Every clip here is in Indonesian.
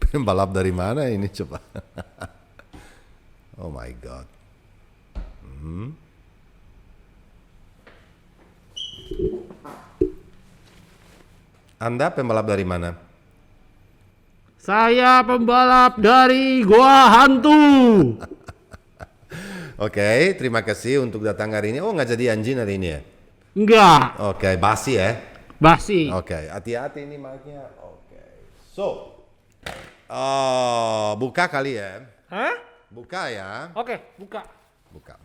Pembalap dari mana ini coba? Oh my god. Anda pembalap dari mana? Saya pembalap dari Gua Hantu. Oke, terima kasih untuk datang hari ini. Oh, nggak jadi anjing hari ini ya? Enggak, Oke, basi ya? basi. Oke, hati-hati ini mic-nya. Oke. So, buka kali ya. Hah? Buka ya. Oke, buka. Buka.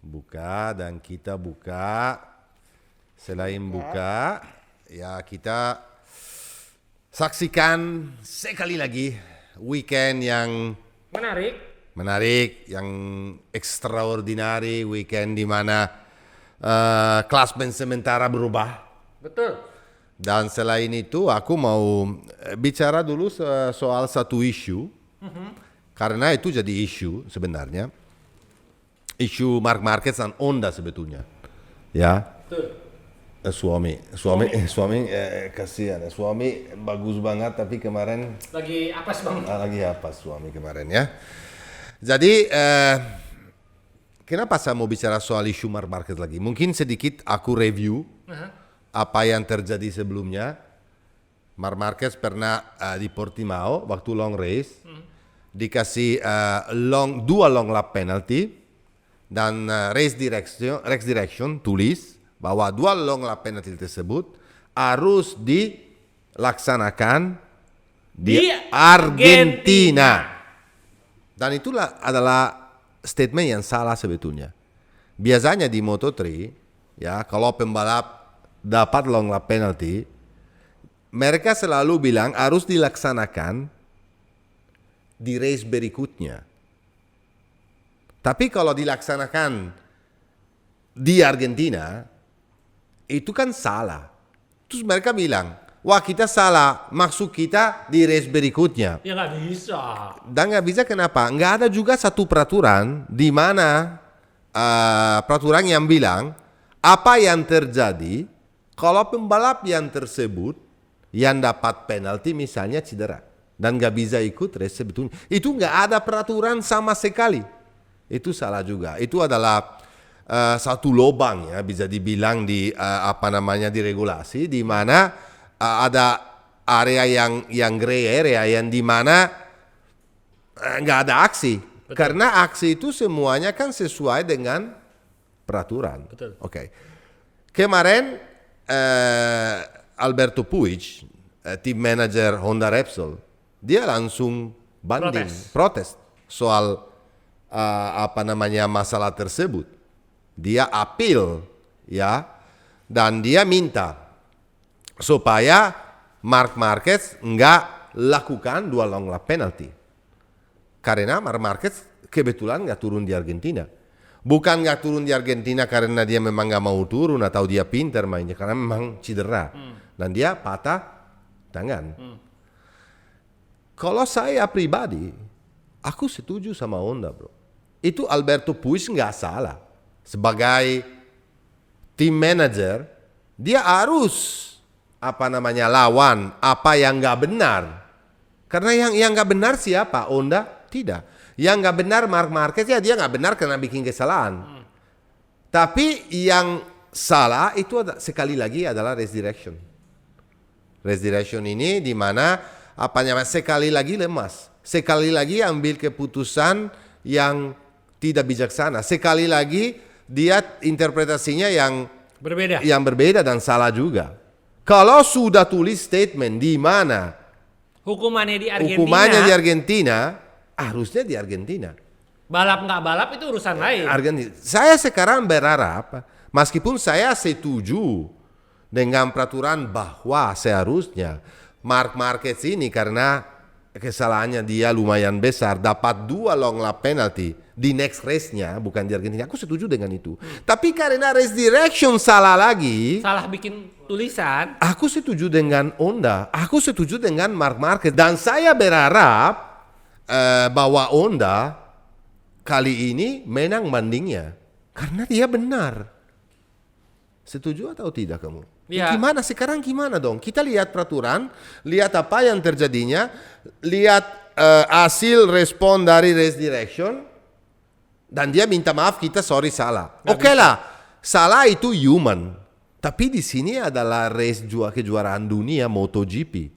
Buka dan kita buka. Selain buka, ya kita saksikan sekali lagi weekend yang Menarik. yang extraordinary, weekend di mana klasmen sementara berubah. Betul. Dan selain itu aku mau bicara dulu soal satu isu, karena itu jadi isu sebenarnya, isu Marc Marquez dan Honda sebetulnya, ya. Betul. Suami kasihan, suami bagus banget tapi kemarin Lagi apes bang. lagi apa suami kemarin ya. Jadi kenapa saya mau bicara soal isu Marc Marquez lagi? Mungkin sedikit aku review apa yang terjadi sebelumnya. Marc Marquez pernah di Portimao waktu long race dikasih dua long lap penalty dan race direction tulis bahwa dua long lap penalty tersebut harus dilaksanakan di Argentina. Dan itulah adalah statement yang salah sebetulnya. Biasanya di Moto3, ya, kalau pembalap dapat long lap penalty, mereka selalu bilang harus dilaksanakan di race berikutnya. Tapi kalau dilaksanakan di Argentina, itu kan salah. Terus mereka bilang, wah kita salah, maksud kita di race berikutnya. Ya nggak bisa. Dan nggak bisa kenapa? Nggak ada juga satu peraturan di mana peraturan yang bilang apa yang terjadi kalau pembalap yang tersebut yang dapat penalti misalnya cedera dan nggak bisa ikut race sebetulnya. Itu nggak ada peraturan sama sekali. Itu salah juga. Itu adalah satu lubang ya bisa dibilang di di regulasi di mana ada area yang gray area yang di mana nggak ada aksi. Betul. Karena aksi itu semuanya kan sesuai dengan peraturan. Betul. Oke. Kemarin Alberto Puig, team manager Honda Repsol, dia langsung banding, protes soal masalah tersebut. Dia appeal ya dan dia minta supaya Marc Marquez nggak lakukan dua long lap penalty karena Marc Marquez kebetulan nggak turun di Argentina. Bukan nggak turun di Argentina karena dia memang nggak mau turun atau dia pintar mainnya, karena memang cedera dan dia patah tangan. Kalau saya pribadi, aku setuju sama Honda bro. Itu Alberto Puig nggak salah. Sebagai team manager, dia harus lawan apa yang nggak benar. Karena yang nggak benar siapa? Honda? Tidak. Yang nggak benar Marc Marquez, ya dia nggak benar karena bikin kesalahan. Tapi yang salah itu sekali lagi adalah race direction. Race direction ini di mana sekali lagi lemas, sekali lagi ambil keputusan yang tidak bijaksana, sekali lagi dia interpretasinya yang berbeda dan salah juga. Kalau sudah tulis statement di mana Hukumannya di Argentina, harusnya di Argentina. Balap nggak balap itu urusan lain. Argentina. Saya sekarang berharap, meskipun saya setuju dengan peraturan bahwa seharusnya Marc Marquez ini karena kesalahannya dia lumayan besar dapat dua long lap penalty di next race-nya, bukan di Argentina. Aku setuju dengan itu. Tapi karena race direction salah bikin tulisan, aku setuju dengan Honda, aku setuju dengan Marc Marquez, dan saya berharap bahwa Honda kali ini menang bandingnya karena dia benar. Setuju atau tidak kamu? Iya. Gimana sekarang gimana dong? Kita lihat peraturan, lihat apa yang terjadinya, lihat hasil respon dari race direction, dan dia minta maaf kita sorry salah. Oke lah, salah itu human. Tapi di sini adalah race kejuaraan dunia MotoGP.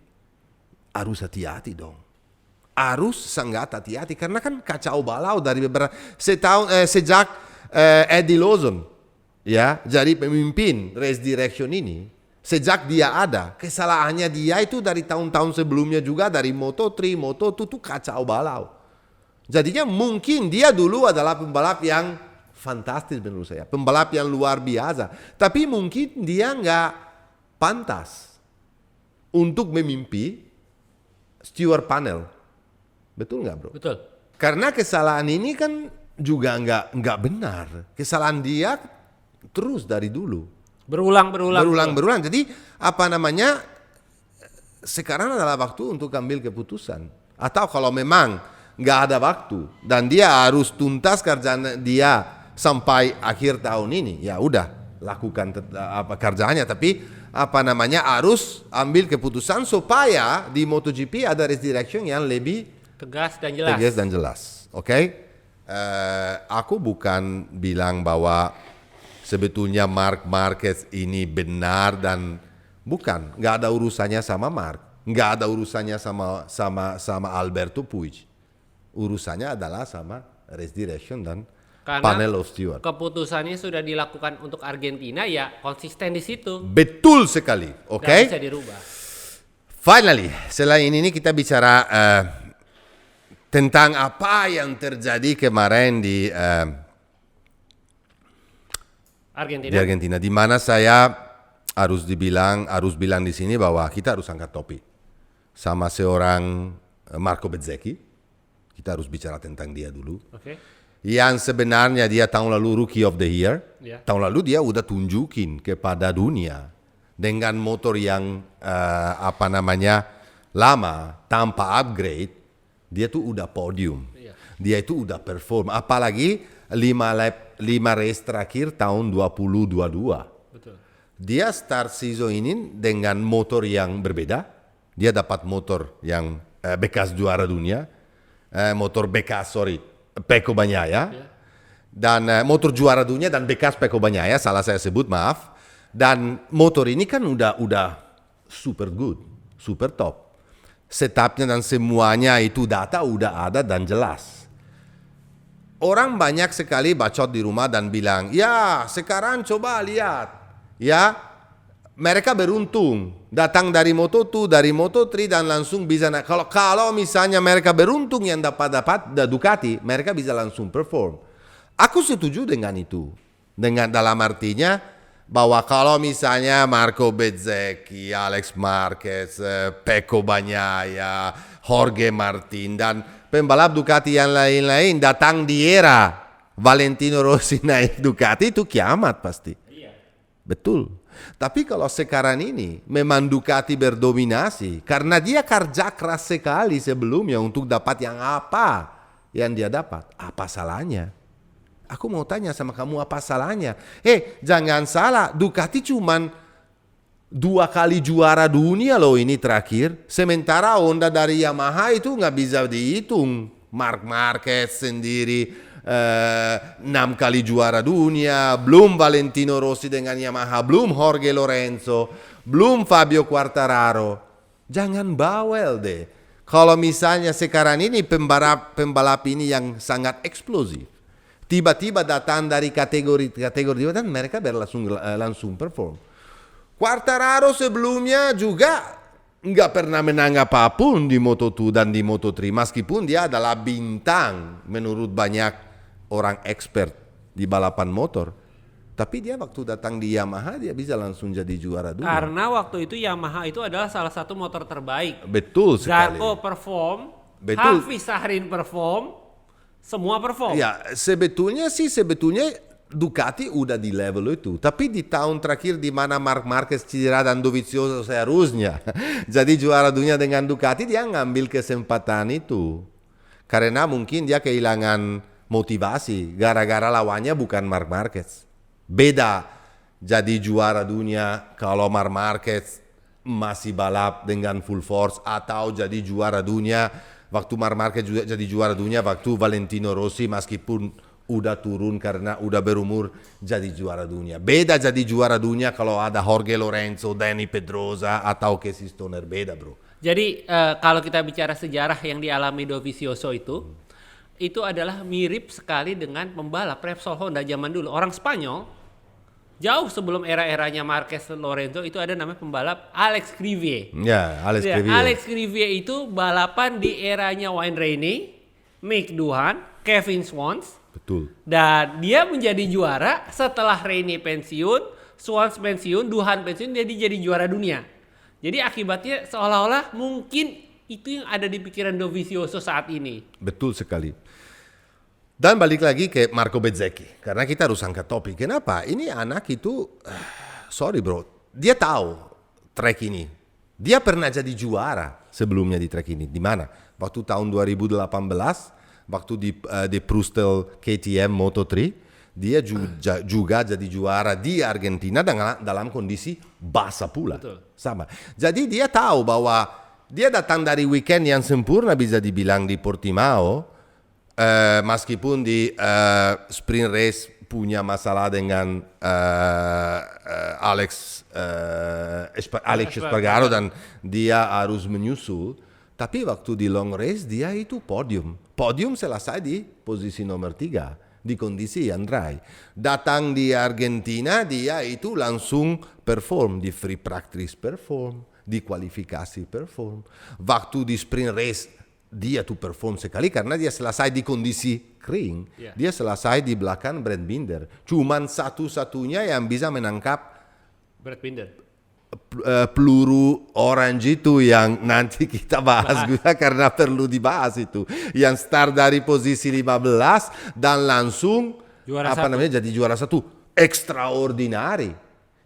Harus hati-hati dong. Harus sangat hati-hati karena kan kacau balau dari beberapa sejak Eddie Lawson ya jadi pemimpin race direction ini. Sejak dia ada, kesalahannya dia itu dari tahun-tahun sebelumnya juga dari Moto3, Moto2 tuh kacau balau. Jadinya mungkin dia dulu adalah pembalap yang fantastis menurut saya, pembalap yang luar biasa. Tapi mungkin dia nggak pantas untuk memimpi steward panel. Betul nggak bro? Betul. Karena kesalahan ini kan juga nggak benar. Kesalahan dia terus dari dulu. Berulang. Jadi apa namanya? Sekarang adalah waktu untuk ambil keputusan. Atau kalau memang nggak ada waktu dan dia harus tuntas kerjaan dia sampai akhir tahun ini, ya udah lakukan kerjaannya. Tapi apa namanya harus ambil keputusan supaya di MotoGP ada race direction yang lebih Tegas dan jelas. Oke? Aku bukan bilang bahwa sebetulnya Marc Marquez ini benar dan bukan, nggak ada urusannya sama Marc, nggak ada urusannya sama Alberto Puig, urusannya adalah sama race direction dan Karena panel of steward. keputusannya sudah dilakukan untuk Argentina, ya konsisten di situ. Betul sekali, oke? Nggak bisa dirubah. Finally, selain ini kita bicara tentang apa yang terjadi kemarin di Argentina, di mana saya harus bilang di sini bahwa kita harus angkat topi sama seorang Marco Bezzecchi. Kita harus bicara tentang dia dulu. Oke. Yang sebenarnya dia tahun lalu Rookie of the Year. Ya. Tahun lalu dia udah tunjukin kepada dunia dengan motor yang lama tanpa upgrade, dia tuh udah podium. Iya. Dia itu udah perform. Apalagi 5 race terakhir tahun 2022. Betul. Dia start season ini dengan motor yang berbeda. Dia dapat motor yang bekas juara dunia, Pecco Bagnaia, dan motor juara dunia dan bekas Pecco Bagnaia, salah saya sebut, maaf. Dan motor ini kan udah super good, super top. Setupnya dan semuanya itu data udah ada dan jelas. Orang banyak sekali bacot di rumah dan bilang, ya sekarang coba lihat, ya mereka beruntung datang dari Moto2, dari Moto3 dan langsung bisa naik. Kalau misalnya mereka beruntung yang dapat Ducati, mereka bisa langsung perform. Aku setuju dengan itu, dengan dalam artinya bahwa kalau misalnya Marco Bezzecchi, Alex Marquez, Pecco Bagnaia, Jorge Martin dan pembalap Ducati yang lain-lain datang di era Valentino Rossi naik Ducati, itu kiamat pasti. Iya. Betul. Tapi kalau sekarang ini memang Ducati berdominasi karena dia kerja keras sekali sebelumnya untuk dapat apa yang dia dapat. Apa salahnya? Aku mau tanya sama kamu, apa salahnya? Jangan salah, Ducati cuman 2 kali juara dunia loh ini terakhir. Sementara Honda dari Yamaha itu nggak bisa dihitung. Marc Marquez sendiri 6 kali juara dunia, belum Valentino Rossi dengan Yamaha, belum Jorge Lorenzo, belum Fabio Quartararo. Jangan bawel deh. Kalau misalnya sekarang ini pembalap ini yang sangat eksplosif, tiba-tiba datang dari kategori dan mereka langsung perform. Quartararo sebelumnya juga nggak pernah menang apapun di Moto2 dan di Moto3, meskipun dia adalah bintang menurut banyak orang expert di balapan motor. Tapi dia waktu datang di Yamaha dia bisa langsung jadi juara dunia. Karena waktu itu Yamaha itu adalah salah satu motor terbaik. Betul sekali. Zarco perform, Betul. Hafiz Sahrin perform, semua perform. Ya, sebetulnya Ducati udah di level itu. Tapi di tahun terakhir di mana Marc Marquez cedera dan Dovizioso seharusnya jadi juara dunia dengan Ducati, dia ngambil kesempatan itu. Karena mungkin dia kehilangan motivasi gara-gara lawannya bukan Marc Marquez. Beda jadi juara dunia kalau Marc Marquez masih balap dengan full force, atau jadi juara dunia waktu Marc Marquez juga jadi juara dunia waktu Valentino Rossi meskipun udah turun karena udah berumur jadi juara dunia. Beda jadi juara dunia kalau ada Jorge Lorenzo, Dani Pedrosa atau Casey Stoner, beda bro. Jadi kalau kita bicara sejarah yang dialami Dovizioso itu adalah mirip sekali dengan pembalap Repsol Honda zaman dulu. Orang Spanyol, jauh sebelum era-eranya Marquez Lorenzo itu ada namanya pembalap Alex Crivie. Ya, Alex Crivie. Alex Crivie itu balapan di eranya Wayne Rainey, Mick Doohan, Kevin Swans. Betul. Dan dia menjadi juara setelah Rainey pensiun, Swans pensiun, Doohan pensiun, jadi juara dunia. Jadi akibatnya seolah-olah mungkin itu yang ada di pikiran Dovizioso saat ini. Betul sekali. Dan balik lagi ke Marco Bezzecchi, karena kita harus angkat topik. Kenapa? Ini anak itu, sorry bro, dia tahu track ini. Dia pernah jadi juara sebelumnya di track ini. Di mana? Waktu tahun 2018, waktu di Prustel KTM Moto3, dia juga jadi juara di Argentina dalam kondisi basah pula. Betul. Sama. Jadi dia tahu bahwa dia datang dari weekend yang sempurna bisa dibilang di Portimao. Meskipun di sprint race punya masalah dengan Alex Espargaro dan dia harus menyusul, tapi waktu di long race dia itu podium selesai di posisi nomor 3 di kondisi yang dry. Datang di Argentina dia itu langsung perform di free practice, perform di kualifikasi, perform waktu di sprint race. Dia tuh perform sekali karena dia selesai di kondisi kering. Yeah. Dia selesai di belakang Brad Binder. Cuman satu-satunya yang bisa menangkap Brad Binder. Peluru orange itu yang nanti kita bahas juga karena perlu dibahas itu. Yang start dari posisi 15 dan langsung jadi juara 1. Extraordinary.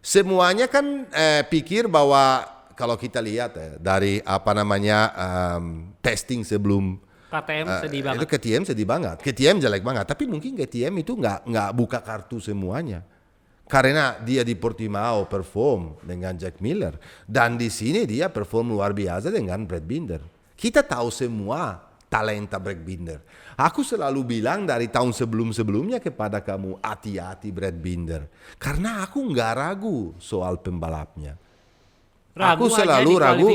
Semuanya kan pikir bahwa kalau kita lihat dari testing sebelum KTM sedih banget. Itu KTM sedih banget. KTM jelek banget. Tapi mungkin KTM itu nggak buka kartu semuanya. Karena dia di Portimao perform dengan Jack Miller dan di sini dia perform luar biasa dengan Brad Binder. Kita tahu semua talenta Brad Binder. Aku selalu bilang dari tahun sebelumnya kepada kamu, hati-hati Brad Binder. Karena aku nggak ragu soal pembalapnya. Aku selalu ragu.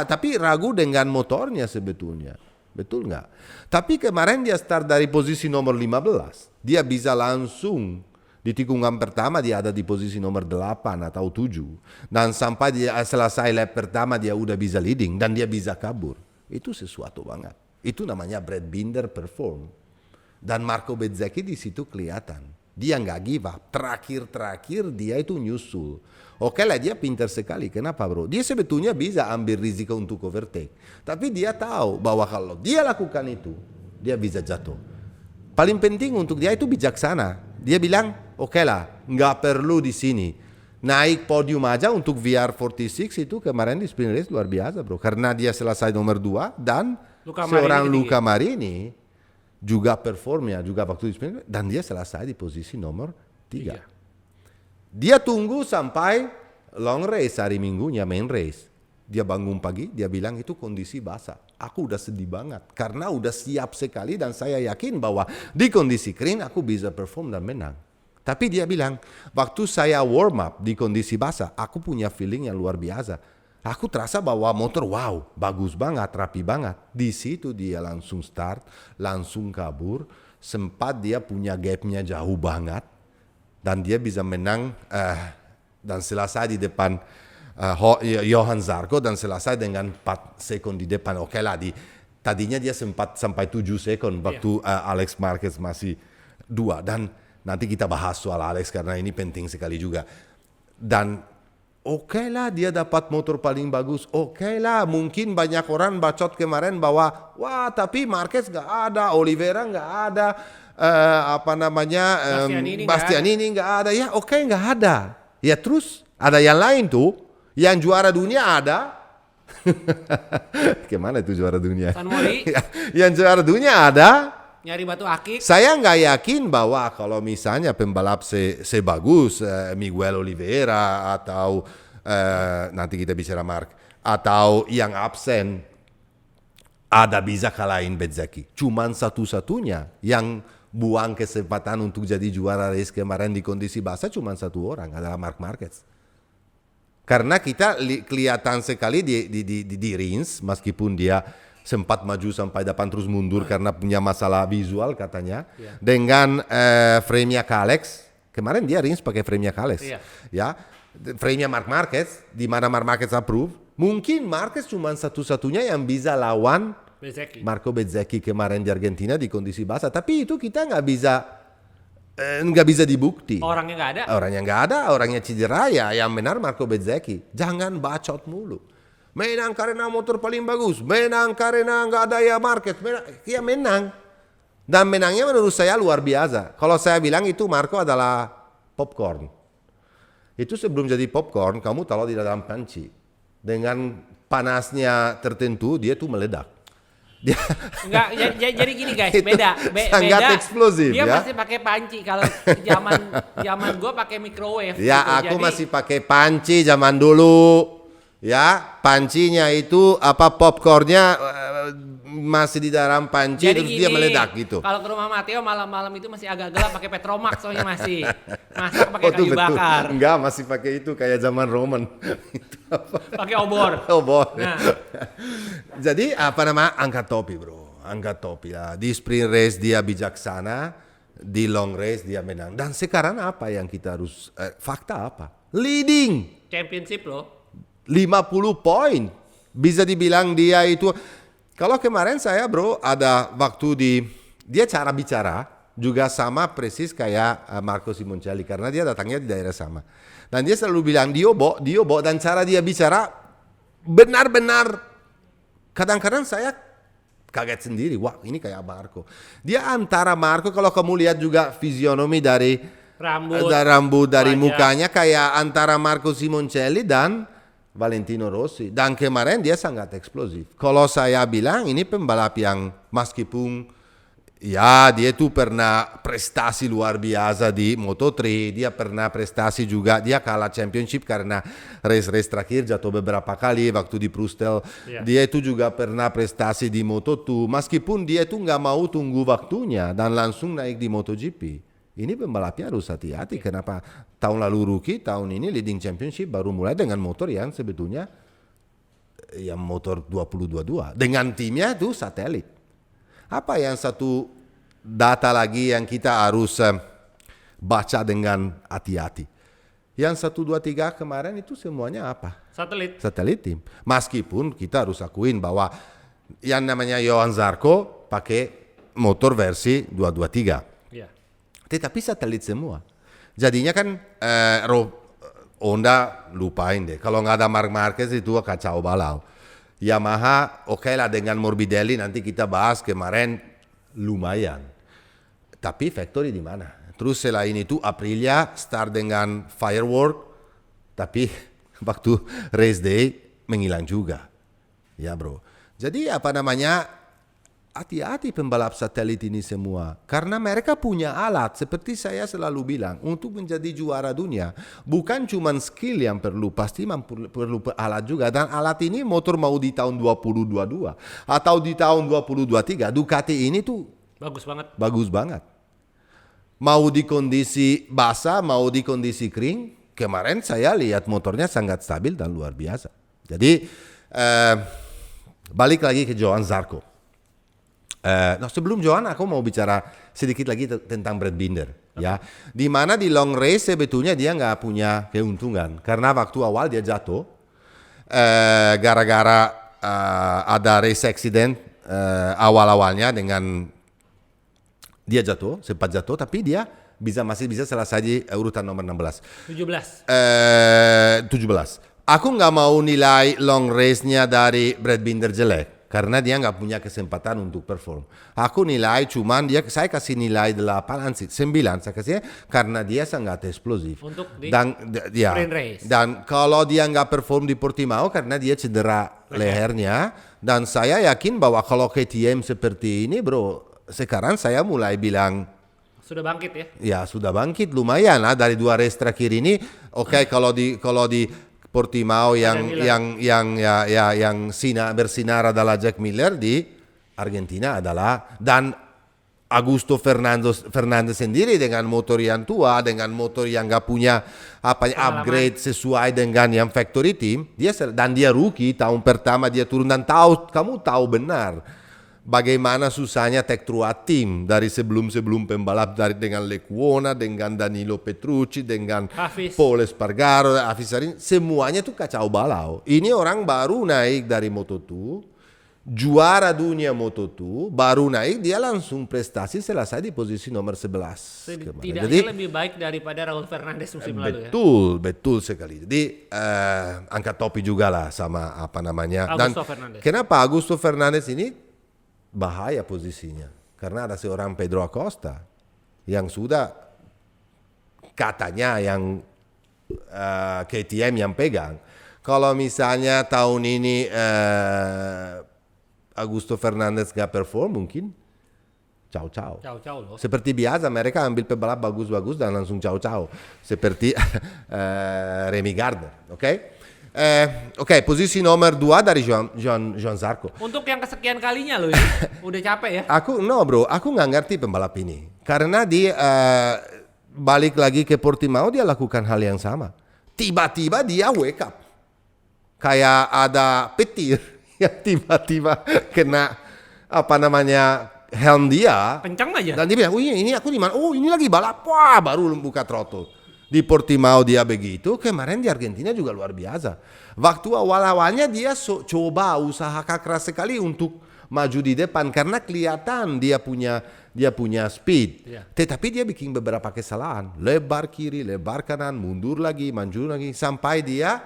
Tapi ragu dengan motornya sebetulnya. Betul nggak? Tapi kemarin dia start dari posisi nomor 15. Dia bisa langsung di tikungan pertama dia ada di posisi nomor 8 atau 7. Dan sampai dia selesai lap pertama dia udah bisa leading dan dia bisa kabur. Itu sesuatu banget. Itu namanya Brad Binder perform. Dan Marco Bezzecchi di situ kelihatan. Dia nggak give up. Terakhir dia itu nyusul. Oke lah dia pintar sekali. Kenapa bro? Dia sebetulnya bisa ambil risiko untuk overtake. Tapi dia tahu bahwa kalau dia lakukan itu, dia bisa jatuh. Paling penting untuk dia itu bijaksana. Dia bilang, oke lah, nggak perlu di sini. Naik podium aja untuk VR46 itu kemarin di sprint race luar biasa bro. Karena dia selesai nomor 2 dan Luca Marini juga performnya juga waktu di sprint race, dan dia selesai di posisi nomor 3. Dia tunggu sampai long race hari Minggunya, main race. Dia bangun pagi, dia bilang itu kondisi basah. Aku udah sedih banget karena udah siap sekali dan saya yakin bahwa di kondisi kering aku bisa perform dan menang. Tapi dia bilang, waktu saya warm up di kondisi basah, aku punya feeling yang luar biasa. Aku terasa bahwa motor wow, bagus banget, rapi banget. Di situ dia langsung start, langsung kabur. Sempat dia punya gapnya jauh banget. Dan dia bisa menang dan selesai di depan Johan Zarco dan selesai dengan 4 sekon di depan. Oke lah, tadinya dia sempat sampai 7 sekon waktu Alex Marquez masih 2. Dan nanti kita bahas soal Alex karena ini penting sekali juga. Dan oke lah dia dapat motor paling bagus. Oke lah mungkin banyak orang bacot kemarin bahwa wah tapi Marquez nggak ada, Oliveira nggak ada. Bastianini nggak ada. Ya oke, nggak ada. Ya terus ada yang lain tuh. Yang juara dunia ada. Kemana itu juara dunia? San Mori. Yang juara dunia ada. Nyari batu akik. Saya nggak yakin bahwa kalau misalnya pembalap sebagus Miguel Oliveira atau nanti kita bicara Mark atau yang absen ada bisa kalahin Bezzecchi. Cuman satu-satunya yang buang kesempatan untuk jadi juara race kemarin di kondisi basah cuma satu orang, adalah Marc Marquez. Karena kita kelihatan sekali di Rins, meskipun dia sempat maju sampai depan terus mundur karena punya masalah visual katanya, dengan frame-nya Kalex. Kemarin dia Rins pakai frame-nya Kalex, ya, frame-nya Marc Marquez, di mana Marc Marquez approve. Mungkin Marquez cuma satu-satunya yang bisa lawan Bezzecchi. Marco Bezzecchi kemarin di Argentina di kondisi basah, tapi itu kita nggak bisa dibukti. Orangnya nggak ada. Orangnya cedera, ya yang benar Marco Bezzecchi. Jangan bacot mulu. Menang karena motor paling bagus, menang karena nggak ada ya Marquez, menang. Dan menangnya menurut saya luar biasa. Kalau saya bilang itu Marco adalah popcorn. Itu sebelum jadi popcorn, kamu taruh di dalam panci. Dengan panasnya tertentu, dia tuh meledak. Enggak, jadi gini guys, sangat beda. eksplosif. Dia ya? masih pakai panci. Kalau zaman gue pakai microwave. Ya, gitu. aku masih pakai panci zaman dulu. Ya, pancinya itu popcornnya masih di dalam panci, jadi terus gini, dia meledak gitu. Kalau ke rumah Matteo malam-malam itu masih agak gelap, pakai Petromax soalnya masih. Masak pakai kayu betul. bakar. Enggak, masih pakai itu kayak zaman Roman. Pakai obor. Obor. Nah. Jadi angkat topi bro, angkat topi ya. Di sprint race dia bijaksana, di long race dia menang. Dan sekarang apa yang kita harus fakta apa? Leading Championship loh. 50 poin. Bisa dibilang dia itu. Kalau kemarin saya bro ada waktu dia cara bicara juga sama persis kayak Marco Simoncelli karena dia datangnya di daerah sama. Dan dia selalu bilang Diobo, dan cara dia bicara benar-benar kadang-kadang saya kaget sendiri. Wah, ini kayak Marco. Dia antara Marco, kalau kamu lihat juga fisionomi dari rambut dari wajah. Mukanya kayak antara Marco Simoncelli dan Valentino Rossi. Dan kemarin dia sangat eksplosif. Kalau saya bilang ini pembalap yang meskipun ya dia tuh pernah prestasi luar biasa di Moto3, dia pernah prestasi juga, dia kalah championship karena race terakhir jatuh beberapa kali waktu di Prustel. Dia itu juga pernah prestasi di Moto2, meskipun dia itu nggak mau tunggu waktunya dan langsung naik di MotoGP. Ini pembalapnya harus hati-hati. Kenapa tahun lalu rookie, tahun ini leading championship, baru mulai dengan motor yang sebetulnya yang motor 2022 dengan timnya itu satelit. Apa yang satu data lagi yang kita harus baca dengan hati-hati? Yang 1, 2, 3 kemarin itu semuanya apa? Satelit tim. Meskipun kita harus akuin bahwa yang namanya Johan Zarco pakai motor versi 223. Tetapi satelit semua. Jadinya kan Honda lupain deh. Kalau nggak ada Marc Marquez itu kacau balau. Yamaha oke lah dengan Morbidelli nanti kita bahas kemarin lumayan. Tapi factory di mana? Terus selain itu Aprilia start dengan firework, tapi waktu race day menghilang juga. Ya bro. Jadi hati-hati pembalap satelit ini semua. Karena mereka punya alat, seperti saya selalu bilang, untuk menjadi juara dunia. Bukan cuma skill yang perlu, pasti perlu alat juga. Dan alat ini motor mau di tahun 2022 atau di tahun 2023, Ducati ini tuh bagus banget. Mau di kondisi basah, mau di kondisi kering, kemarin saya lihat motornya sangat stabil dan luar biasa. Jadi, balik lagi ke Johan Zarco. Sebelum Johan aku mau bicara sedikit lagi tentang Brad Binder, ya. Di mana di long race sebetulnya dia nggak punya keuntungan karena waktu awal dia jatuh gara-gara ada race accident awal-awalnya dengan dia sempat jatuh tapi dia masih bisa selesai di urutan nomor 17. Aku nggak mau nilai long race-nya dari Brad Binder jelek. Karena dia nggak punya kesempatan untuk perform. Aku nilai saya kasih nilai 8, 9 saya kasih karena dia sangat eksplosif. Untuk di sprint race. Dan kalau dia nggak perform di Portimao karena dia cedera lehernya. Dan saya yakin bahwa kalau KTM seperti ini bro, sekarang saya mulai bilang, Sudah bangkit ya. ya sudah bangkit lumayan lah dari 2 race terakhir ini. Oke, kalau di Portimao yang bersinar adalah Jack Miller, di Argentina adalah dan Augusto Fernandez sendiri dengan motor yang tua, dengan motor yang nggak punya upgrade sesuai dengan yang factory team, dan dia rookie tahun pertama dia turun, dan kamu tahu benar bagaimana susahnya Tech Trua Team dari sebelum pembalap dengan Lecuona, dengan Danilo Petrucci, dengan Paul Espargaro, Hafiz Sarin, semuanya tuh kacau balau. Ini orang baru naik dari Moto2, juara dunia Moto2, baru naik dia langsung prestasi selesai di posisi nomor 11. Tidaknya jadi, lebih baik daripada Raul Fernandez musim lalu ya. Betul sekali. Jadi angkat topi juga lah sama Augusto Fernandez. Kenapa Augusto Fernandez ini bahaya posisinya? Karena ada seorang Pedro Acosta yang sudah katanya yang KTM yang pegang. Kalau misalnya tahun ini Augusto Fernandez gak perform, mungkin ciao loh. Seperti biasa mereka ambil pebalap bagus-bagus dan langsung ciao. Seperti Remy Gardner, oke? Oke, posisi nomor 2 dari Johan Zarco. Untuk yang kesekian kalinya loh ini, udah capek ya? Aku nggak ngerti pembalap ini. Karena dia balik lagi ke Portimao, dia lakukan hal yang sama. Tiba-tiba dia wake up. Kayak ada petir yang tiba-tiba kena helm dia. Kencang aja. Dan dia bilang, ini aku di mana? Oh, ini lagi balap. Wah, baru buka throttle. Di Portimao dia begitu, kemarin di Argentina juga luar biasa. Waktu awal-awalnya dia coba usaha keras sekali untuk maju di depan karena kelihatan dia punya speed. Yeah. Tetapi dia bikin beberapa kesalahan. Lebar kiri, lebar kanan, mundur lagi, maju lagi, sampai dia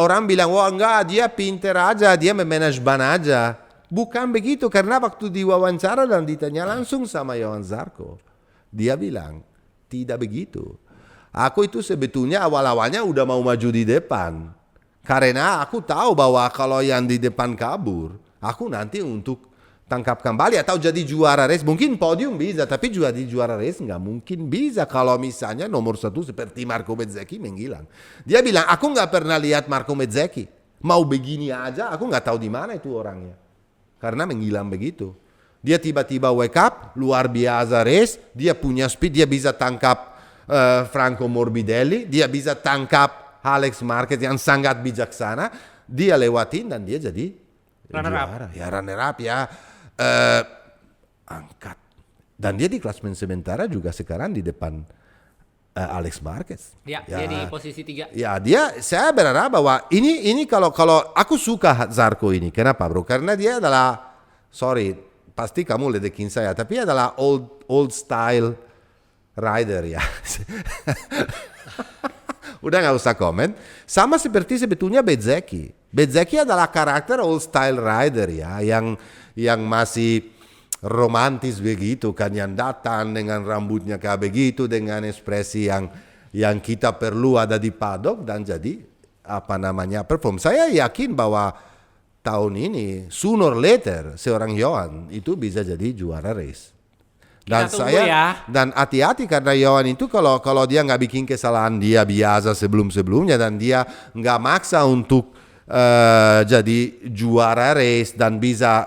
orang bilang, wah enggak, dia pinter aja, dia memanage ban aja. Bukan begitu, karena waktu diwawancara dan ditanya langsung sama Johan Zarco, dia bilang, tidak begitu. Aku itu sebetulnya awal-awalnya udah mau maju di depan. Karena aku tahu bahwa kalau yang di depan kabur, aku nanti untuk tangkap kembali atau jadi juara race. Mungkin podium bisa, tapi jadi juara race nggak mungkin bisa kalau misalnya nomor 1 seperti Marco Bezzecchi menghilang. Dia bilang, aku nggak pernah lihat Marco Bezzecchi. Mau begini aja, aku nggak tahu di mana itu orangnya. Karena menghilang begitu. Dia tiba-tiba wake up, luar biasa race, dia punya speed, dia bisa tangkap Franco Morbidelli, dia bisa tangkap Alex Marquez yang sangat bijaksana, dia lewatin dan dia jadi juara. Ya runner up ya. Angkat. Dan dia di klasmen sementara juga sekarang di depan Alex Marquez. Ya, dia di posisi 3. Ya, saya berharap bahwa ini kalau aku suka Zarco ini. Kenapa, bro? Karena dia adalah, sorry, pasti kamu ledekin saya, tapi adalah old style rider ya. Udah nggak usah komen. Sama seperti sebetulnya Bezzecchi. Bezzecchi adalah karakter old style rider ya, yang masih romantis begitu kan, yang datang dengan rambutnya kayak begitu, dengan ekspresi yang kita perlu ada di paddock dan jadi perform. Saya yakin bahwa tahun ini sooner or later seorang Johan itu bisa jadi juara race. Dan dan hati-hati karena Johan itu kalau dia nggak bikin kesalahan dia biasa sebelumnya dan dia nggak maksa untuk jadi juara race dan bisa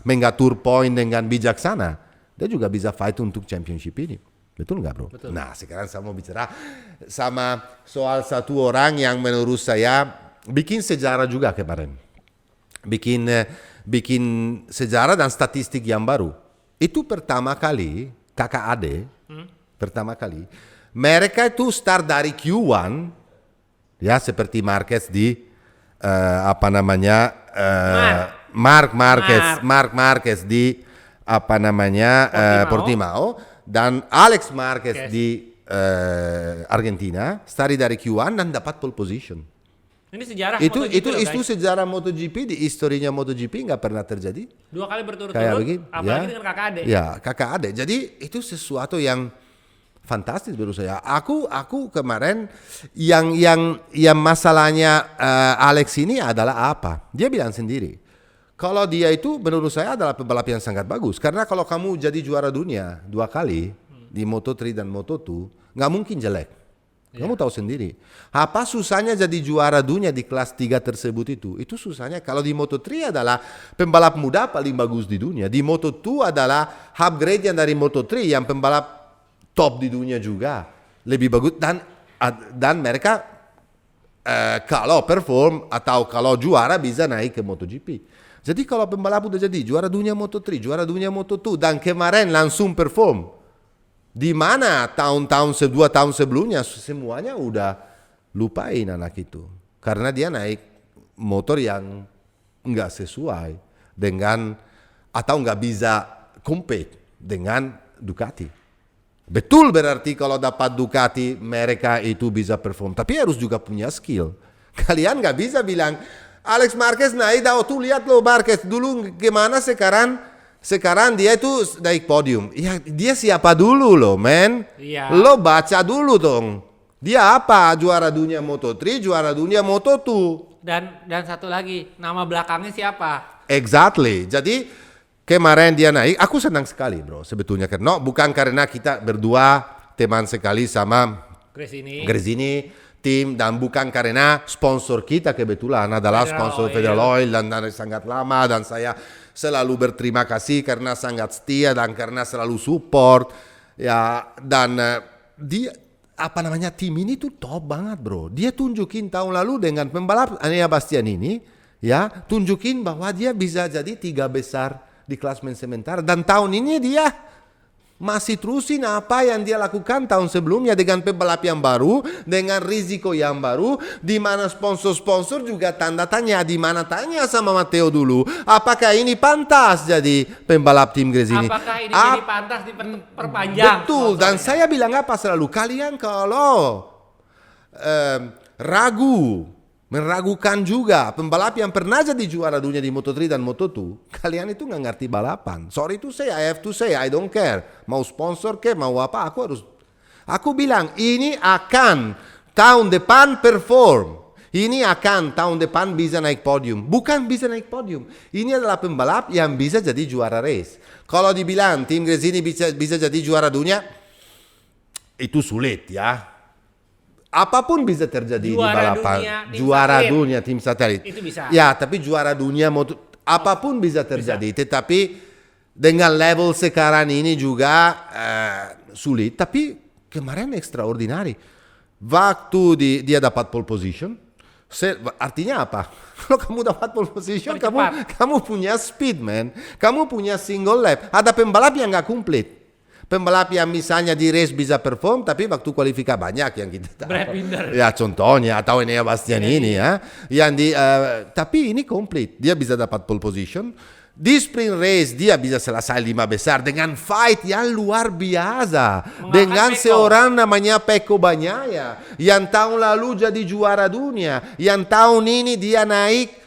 mengatur poin dengan bijaksana, dia juga bisa fight untuk championship ini. Betul nggak, bro? Betul. Nah, sekarang saya mau bicara sama soal satu orang yang menurut saya bikin sejarah juga kemarin. Bikin sejarah dan statistik yang baru. Itu pertama kali kakak adik, pertama kali mereka itu start dari Q1 ya, seperti Marquez di Marc Marquez di Portimao dan Alex Marquez di Argentina, start dari Q1 dan dapat pole position. Ini sejarah itu sejarah MotoGP, di historinya MotoGP nggak pernah terjadi. 2 kali berturut-turut, apalagi dengan kakak adik. Ya, kakak adik. Jadi itu sesuatu yang fantastis menurut saya. Aku kemarin yang masalahnya Alex ini adalah apa? Dia bilang sendiri, Kalau dia itu menurut saya adalah pembalap yang sangat bagus. Karena kalau kamu jadi juara dunia 2 kali di Moto3 dan Moto2, nggak mungkin jelek. Kamu tahu sendiri. Apa susahnya jadi juara dunia di kelas 3 tersebut itu? Itu susahnya. Kalau di Moto3 adalah pembalap muda paling bagus di dunia. Di Moto2 adalah upgrade yang dari Moto3 yang pembalap top di dunia juga. Lebih bagus. Dan mereka kalau perform atau kalau juara bisa naik ke MotoGP. Jadi kalau pembalap udah jadi juara dunia Moto3, juara dunia Moto2 dan kemarin langsung perform, di mana tahun-tahun 2 tahun sebelumnya semuanya udah lupain anak itu, karena dia naik motor yang nggak sesuai dengan atau nggak bisa compete dengan Ducati. Betul berarti kalau dapat Ducati mereka itu bisa perform, tapi harus juga punya skill. Kalian nggak bisa bilang Alex Marquez naik, tuh lihat lo Marquez dulu gimana sekarang dia itu naik podium. Ya dia siapa dulu lo men? Iya. Lo baca dulu dong. Dia apa? Juara dunia Moto3, juara dunia Moto2. Dan satu lagi, nama belakangnya siapa? Exactly. Jadi kemarin dia naik, aku senang sekali bro sebetulnya. Karena bukan karena kita berdua teman sekali sama Gresini tim, dan bukan karena sponsor kita kebetulan adalah sponsor Federal Oil dan sangat lama, dan saya selalu berterima kasih karena sangat setia dan karena selalu support ya. Dan dia tim ini tuh top banget bro. Dia tunjukin tahun lalu dengan pembalap Enea Bastianini ya, tunjukin bahwa dia bisa jadi 3 besar di klasemen sementara, dan tahun ini dia masih terusin apa yang dia lakukan tahun sebelumnya dengan pembalap yang baru, dengan risiko yang baru, di mana sponsor-sponsor juga tanda tanya, di mana tanya sama Matteo dulu, apakah ini pantas jadi pembalap tim Gresini? Apakah ini jadi pantas diperpanjang? Betul, dan saya bilang apa selalu, kalian kalau meragukan juga pembalap yang pernah jadi juara dunia di Moto3 dan Moto2, kalian itu nggak ngerti balapan. Sorry to say, I have to say, I don't care. Mau sponsor ke, mau apa, aku bilang ini akan tahun depan perform. Ini akan tahun depan bisa naik podium. Bukan bisa naik podium. Ini adalah pembalap yang bisa jadi juara race. Kalau dibilang tim Gresini bisa jadi juara dunia, itu sulit ya. Apapun bisa terjadi di balapan. Juara dunia tim satelit. Itu bisa. Ya, tapi juara dunia apapun bisa terjadi. Tetapi dengan level sekarang ini juga sulit. Tapi kemarin extraordinary. Waktu dia dapat pole position, artinya apa? Kalau kamu dapat pole position, kamu punya speed, man. Kamu punya single lap. Ada pembalap yang nggak komplit. Pembalap yang misalnya di race bisa perform, tapi waktu kualifikasi banyak yang kita tahu. Brad Binder. Ya contohnya, atau Enea Bastianini ya. Tapi ini komplit. Dia bisa dapat pole position. Di sprint race dia bisa selesai 5 besar dengan fight yang luar biasa. Dengan seorang namanya Pecco Bagnaia. Yang tahun lalu jadi juara dunia. Yang tahun ini dia naik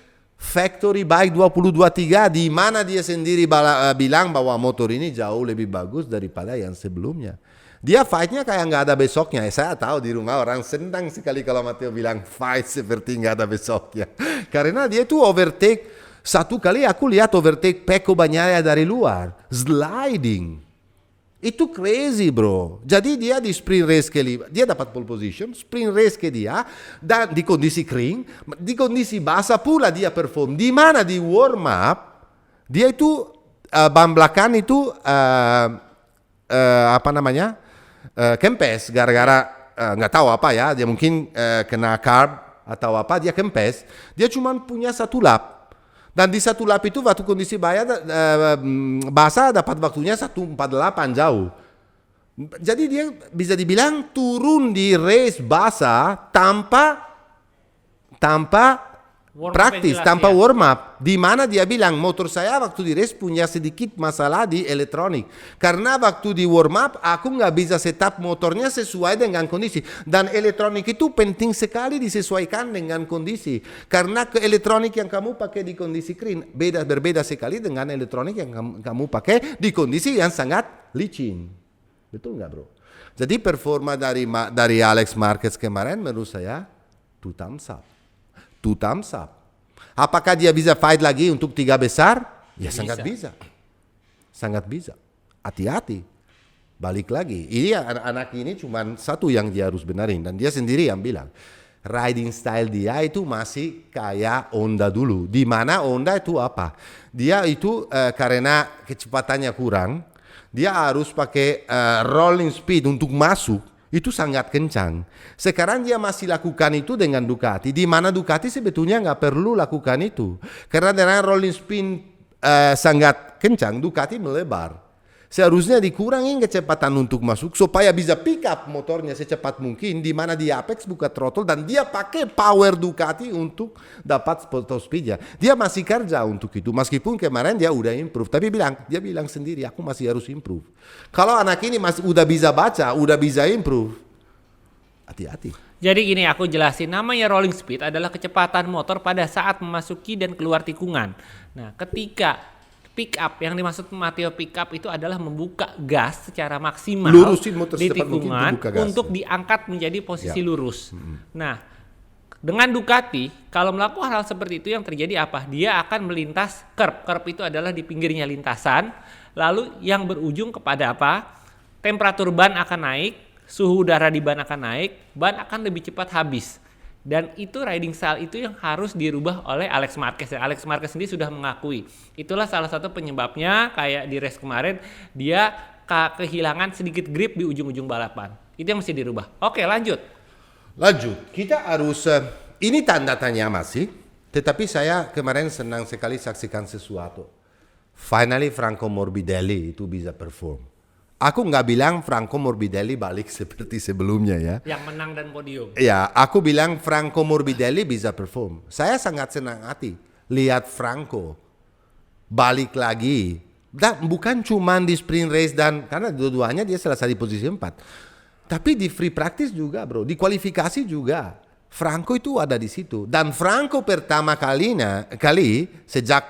Factory Bike 2023, di mana dia sendiri bilang bahwa motor ini jauh lebih bagus daripada yang sebelumnya. Dia fightnya kayak nggak ada besoknya. Saya tahu di rumah orang senang sekali kalau Matteo bilang fight seperti nggak ada besoknya. Karena dia itu overtake. Satu kali aku lihat overtake Pecco Bagnaia dari luar, sliding. Itu crazy bro. Jadi dia di sprint race dia dapat pole position, sprint race ke dia, dan di kondisi kering, di kondisi basah pula dia perform. Di mana di warm up, dia itu ban belakang itu kempes gara-gara nggak tahu apa ya, dia mungkin kena carb atau apa, dia kempes. Dia cuma punya 1 lap. Dan di 1 lap itu waktu kondisi basah dapat waktunya 1:48 jauh. Jadi dia bisa dibilang turun di race basah tanpa praktis, tanpa warm up. Di mana dia bilang motor saya waktu di race punya sedikit masalah di elektronik. Karena waktu di warm up aku nggak bisa setup motornya sesuai dengan kondisi. Dan elektronik itu penting sekali disesuaikan dengan kondisi. Karena elektronik yang kamu pakai di kondisi kering berbeda sekali dengan elektronik yang kamu pakai di kondisi yang sangat licin. Betul nggak bro? Jadi performa dari Alex Marquez kemarin menurut saya 2 thumbs up. Apakah dia bisa fight lagi untuk 3 besar? Ya sangat Bisa. bisa. Sangat bisa. Hati-hati. Balik lagi. Ini anak ini cuma satu yang dia harus benarin. Dan dia sendiri yang bilang, riding style dia itu masih kayak Honda dulu. Di mana Honda itu apa? Dia itu karena kecepatannya kurang, dia harus pakai rolling speed untuk masuk. Itu sangat kencang. Sekarang dia masih lakukan itu dengan Ducati. Di mana Ducati sebetulnya nggak perlu lakukan itu. Karena dengan rolling speed sangat kencang, Ducati melebar. Seharusnya dikurangin kecepatan untuk masuk supaya bisa pick up motornya secepat mungkin, di mana di apex buka throttle dan dia pakai power Ducati untuk dapat top speednya. Dia masih kerja untuk itu, meskipun kemarin dia udah improve, tapi dia bilang sendiri, aku masih harus improve. Kalau anak ini masih udah bisa baca, udah bisa improve, hati-hati. Jadi gini, aku jelasin, namanya rolling speed adalah kecepatan motor pada saat memasuki dan keluar tikungan. Nah, ketika pick up, yang dimaksud Matteo pick up itu adalah membuka gas secara maksimal Lurusin motor di secepat mungkin tikungan untuk buka gas. untuk diangkat menjadi posisi Ya. lurus. Nah, dengan Ducati kalau melakukan hal seperti itu yang terjadi apa? Dia akan melintas curb. Curb itu adalah di pinggirnya lintasan, lalu yang berujung kepada apa? Temperatur ban akan naik, suhu udara di ban akan naik, ban akan lebih cepat habis. Dan itu riding style itu yang harus dirubah oleh Alex Marquez. Alex Marquez sendiri sudah mengakui. Itulah salah satu penyebabnya kayak di race kemarin dia kehilangan sedikit grip di ujung-ujung balapan. Itu yang mesti dirubah. Oke, lanjut. Kita harus ini tanda tanya masih. Tetapi saya kemarin senang sekali saksikan sesuatu. Finally Franco Morbidelli itu bisa perform. Aku nggak bilang Franco Morbidelli balik seperti sebelumnya ya. Yang menang dan podium. Ya, aku bilang Franco Morbidelli bisa perform. Saya sangat senang hati lihat Franco balik lagi. Dan bukan cuma di sprint race dan karena dua-duanya dia selesai di posisi 4. Tapi di free practice juga, bro. Di kualifikasi juga. Franco itu ada di situ. Dan Franco pertama kali sejak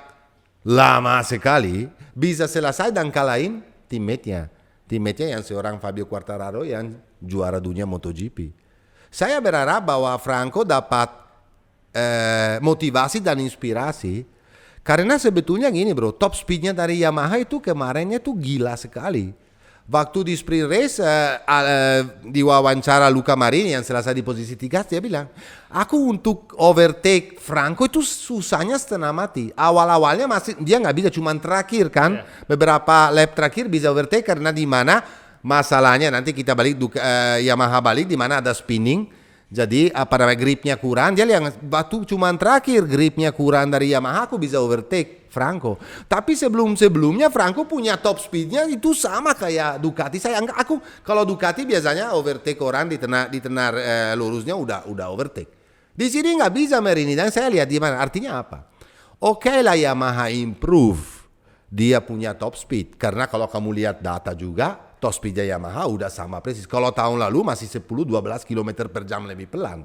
lama sekali bisa selesai dan kalahin teammate-nya. Teammate-nya yang seorang Fabio Quartararo yang juara dunia MotoGP. Saya berharap bahwa Franco dapat motivasi dan inspirasi. Karena sebetulnya gini bro, top speednya dari Yamaha itu kemarinnya tuh gila sekali. Waktu di sprint race di wawancara Luca Marini yang selesai di posisi 3, dia bilang, aku untuk overtake Franco itu susahnya setengah mati. Awal-awalnya masih dia nggak bisa, cuma terakhir kan, beberapa lap terakhir bisa overtake karena di mana masalahnya nanti kita balik Yamaha balik di mana ada spinning. Jadi gripnya kurang, dia yang batu cuma terakhir gripnya kurang dari Yamaha, aku bisa overtake Franco. Tapi sebelumnya Franco punya top speednya itu sama kayak Ducati. Aku kalau Ducati biasanya overtake orang di tengah lurusnya udah overtake. Di sini nggak bisa Marini, dan saya lihat di mana. Artinya apa? Oke lah Yamaha improve, dia punya top speed. Karena kalau kamu lihat data juga, top speednya Yamaha udah sama persis. Kalau tahun lalu masih 10-12 km per jam lebih pelan.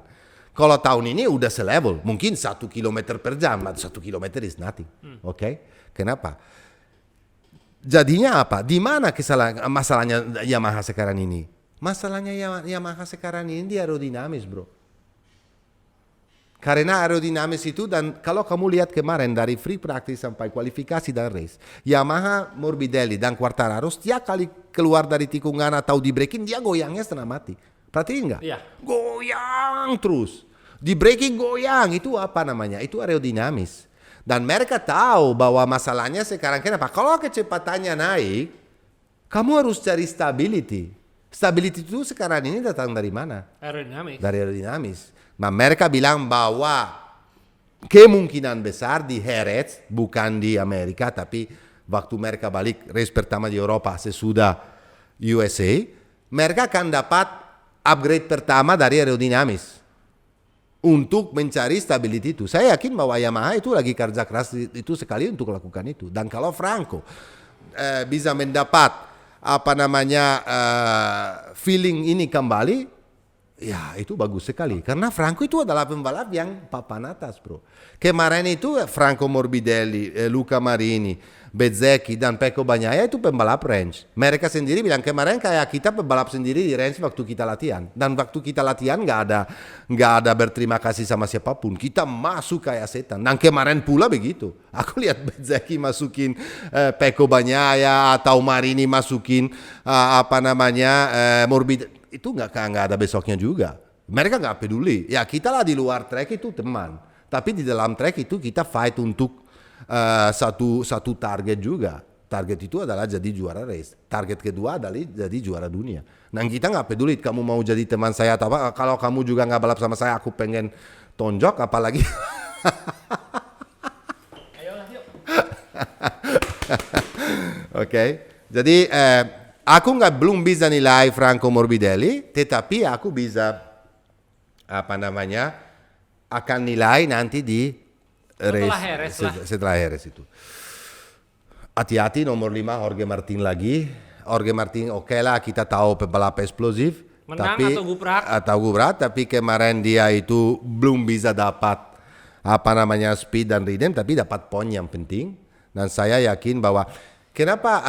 Kalau tahun ini udah selevel, mungkin 1 km per jam, 1 km is nothing. Oke? Kenapa? Jadinya apa? Di mana masalahnya Yamaha sekarang ini? Masalahnya Yamaha sekarang ini dia aerodinamis, bro. Karena aerodinamis itu, dan kalau kamu lihat kemarin dari free practice sampai kualifikasi dan race, Yamaha, Morbidelli dan Quartararo setiap kali keluar dari tikungan atau di braking dia goyangnya setengah mati. Perhatiin nggak? Iya. Goyang terus. Di braking goyang, itu apa namanya? Itu aerodinamis. Dan mereka tahu bahwa masalahnya sekarang kenapa? Kalau kecepatannya naik, kamu harus cari stability. Stability itu sekarang ini datang dari mana? Aerodinamis. Dari aerodinamis. Nah, mereka bilang bahwa kemungkinan besar di Jerez, bukan di Amerika, tapi waktu mereka balik race pertama di Eropa sesudah USA, mereka akan dapat upgrade pertama dari aerodinamis untuk mencari stability itu. Saya yakin bahwa Yamaha itu lagi kerja keras itu sekali untuk lakukan itu. Dan kalau Franco bisa mendapat feeling ini kembali, ya itu bagus sekali. Karena Franco itu adalah pembalap yang papan atas, bro. Kemarin itu Franco Morbidelli, Luca Marini, Bezzecchi dan Pecco Bagnaia itu pembalap range. Mereka sendiri bilang kemarin kayak kita pembalap sendiri di range waktu kita latihan. Dan waktu kita latihan nggak ada berterima kasih sama siapapun. Kita masuk kayak setan. Dan kemarin pula begitu. Aku lihat Bezzecchi masukin Pecco Bagnaia atau Marini masukin Morbidelli. Itu nggak ada besoknya juga. Mereka nggak peduli. Ya kita lah di luar track itu teman. Tapi di dalam track itu kita fight untuk satu target juga. Target itu adalah jadi juara race. Target kedua adalah jadi juara dunia. Nah kita nggak peduli kamu mau jadi teman saya atau apa. Kalau kamu juga nggak balap sama saya, aku pengen tonjok apalagi. Ayolah yuk. Oke. Jadi aku belum bisa nilai Franco Morbidelli, tetapi aku bisa akan nilai nanti di setelah Jerez itu. Hati-hati nomor 5 Jorge Martin lagi. Jorge Martin oke lah kita tahu pembalap eksplosif. Menang atau gubrak. Tapi kemarin dia itu belum bisa dapat speed dan rhythm, tapi dapat poin yang penting. Dan saya yakin bahwa kenapa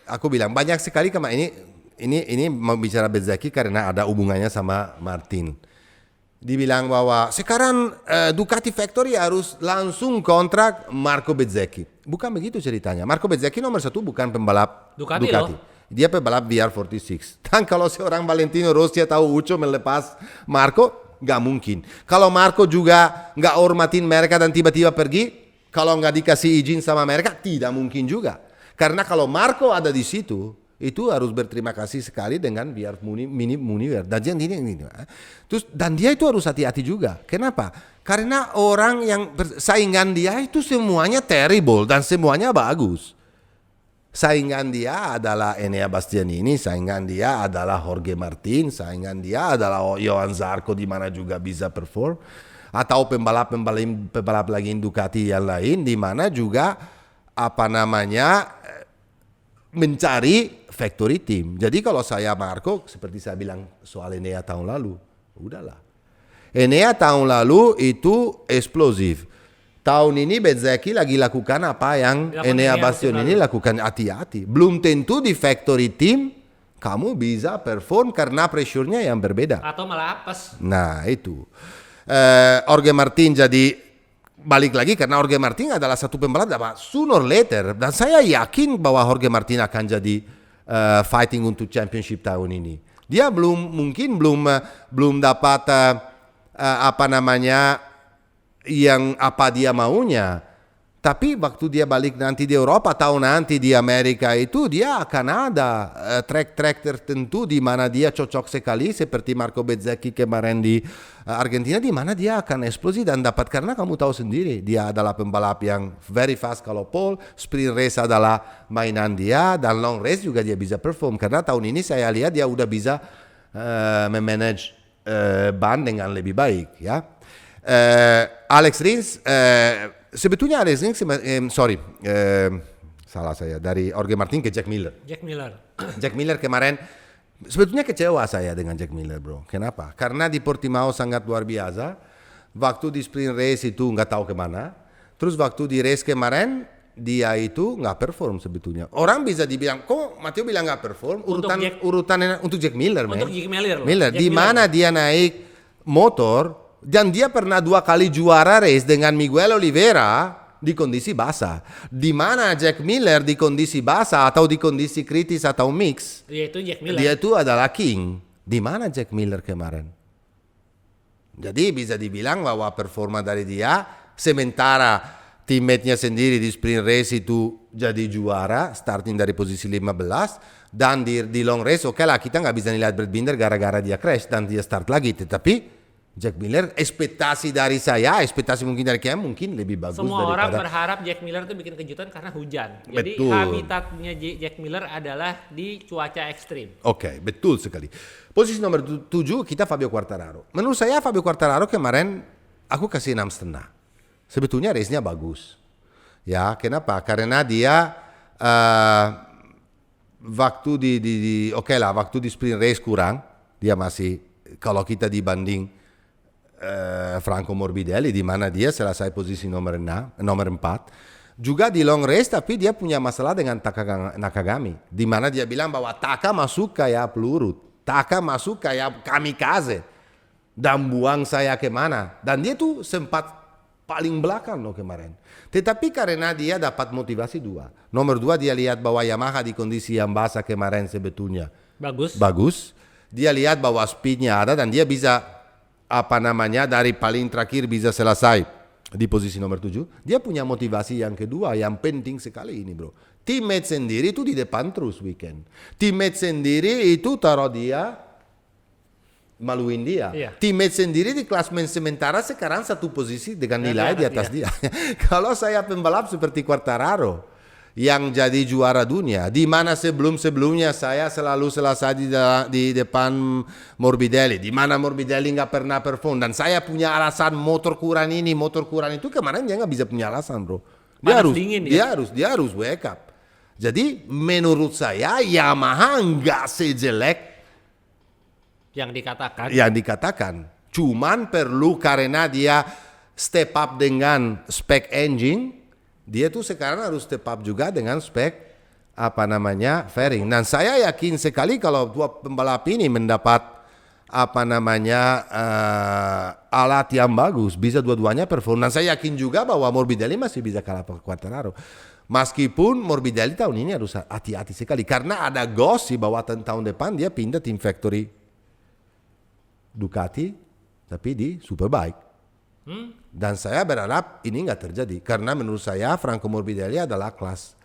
aku bilang banyak sekali kemarin ini mau bicara Bezzecchi karena ada hubungannya sama Martin. Dibilang bahwa sekarang Ducati Factory harus langsung kontrak Marco Bezzecchi. Bukan begitu ceritanya. Marco Bezzecchi nomor 1 bukan pembalap Ducati. Dia pembalap VR46. Dan kalau seorang Valentino Rossi atau Uco melepas Marco, nggak mungkin. Kalau Marco juga nggak hormatin mereka dan tiba-tiba pergi, kalau nggak dikasih izin sama mereka, tidak mungkin juga. Karena kalau Marco ada di situ, itu harus berterima kasih sekali dengan biar Muniver. Dan dia itu harus hati-hati juga. Kenapa? Karena orang yang saingan dia itu semuanya terrible dan semuanya bagus. Saingan dia adalah Enea Bastianini, saingan dia adalah Jorge Martin, saingan dia adalah Johan Zarco di mana juga bisa perform, atau pembalap lagi Ducati yang lain di mana juga mencari factory team. Jadi kalau saya Marco, seperti saya bilang soal Enea tahun lalu, udahlah. Enea tahun lalu itu eksplosif. Tahun ini Bezzecchi lagi lakukan apa yang Enea Bastianini lakukan, hati-hati. Belum tentu di factory team kamu bisa perform karena pressure-nya yang berbeda. Atau malah apes. Nah itu. Jorge Martin jadi balik lagi karena Jorge Martin adalah satu pembalap sooner or later, dan saya yakin bahwa Jorge Martin akan jadi fighting untuk championship tahun ini. Dia belum dapat yang apa dia maunya. Tapi waktu dia balik nanti di Eropa atau nanti di Amerika itu dia akan ada track-track tertentu di mana dia cocok sekali seperti Marco Bezzecchi kemarin di Argentina, di mana dia akan eksplosif dan dapat, karena kamu tahu sendiri dia adalah pembalap yang very fast kalau pole, sprint race adalah mainan dia, dan long race juga dia bisa perform karena tahun ini saya lihat dia udah bisa memanage ban dengan lebih baik ya. Alex Rins sebetulnya Alex Rins salah saya dari Jorge Martin ke Jack Miller. Jack Miller kemarin sebetulnya kecewa saya dengan Jack Miller, bro. Kenapa? Karena di Portimao sangat luar biasa. Waktu di sprint race itu nggak tahu kemana. Terus waktu di race kemarin dia itu nggak perform sebetulnya. Orang bisa dibilang, kok Matteo bilang nggak perform? Urutan untuk Jack Miller, Untuk Jack Miller. Di mana dia naik motor dan dia pernah 2 kali juara race dengan Miguel Oliveira di kondisi basah. Di mana Jack Miller di kondisi basah atau di kondisi kritis atau mix, dia itu adalah king. Di mana Jack Miller kemarin? Jadi bisa dibilang bahwa performa dari dia, sementara teammate-nya sendiri di sprint race itu jadi juara, starting dari posisi 15, dan di long race oke lah kita nggak bisa nilai Brad Binder gara-gara dia crash dan dia start lagi, tetapi Jack Miller, ekspektasi dari saya, ekspektasi mungkin dari Kiam mungkin lebih bagus. Semua orang berharap Jack Miller itu bikin kejutan karena hujan. Jadi habitatnya Jack Miller adalah di cuaca ekstrim. Oke, betul sekali. Posisi nomor 7 kita Fabio Quartararo. Menurut saya Fabio Quartararo kemarin aku kasih 6,5. Sebetulnya race-nya bagus. Ya, kenapa? Karena dia waktu waktu di sprint race kurang, dia masih, kalau kita dibanding Franco Morbidelli di mana dia selesai posisi nomor 4, juga di long race, tapi dia punya masalah dengan Nakagami, di mana dia bilang bahwa Taka masuk kayak peluru, Taka masuk kayak kamikaze dan buang saya kemana, dan dia tuh sempat paling belakang loh kemarin. Tetapi karena dia dapat motivasi dua, nomor dua dia lihat bahwa Yamaha di kondisi yang basah kemarin sebetulnya bagus. Dia lihat bahwa speednya ada dan dia bisa dari paling terakhir bisa selesai di posisi nomor 7, dia punya motivasi yang kedua yang penting sekali ini bro. Teammate sendiri itu di depan terus weekend. Teammate sendiri itu taruh dia, maluin dia. Iya. Teammate sendiri di klasmen sementara sekarang satu posisi dengan nilai di atas dia. Kalau saya pembalap seperti Quartararo yang jadi juara dunia, di mana sebelumnya saya selalu selesai di depan Morbidelli, di mana Morbidelli nggak pernah perform, dan saya punya alasan motor kurang ini, motor kurang itu, kemarin dia nggak bisa punya alasan bro. Dia harus wake up. Jadi menurut saya Yamaha nggak sejelek yang dikatakan, cuman perlu karena dia step up dengan spek engine. Dia tuh sekarang harus step up juga dengan spek fairing. Dan saya yakin sekali kalau dua pembalap ini mendapat alat yang bagus, bisa dua-duanya perform. Dan saya yakin juga bahwa Morbidelli masih bisa kalah Quartararo. Meskipun Morbidelli tahun ini harus hati-hati sekali karena ada gosip bahwa tahun depan dia pindah tim factory Ducati tapi di Superbike. Dan saya berharap ini nggak terjadi karena menurut saya Franco Morbidelli adalah kelas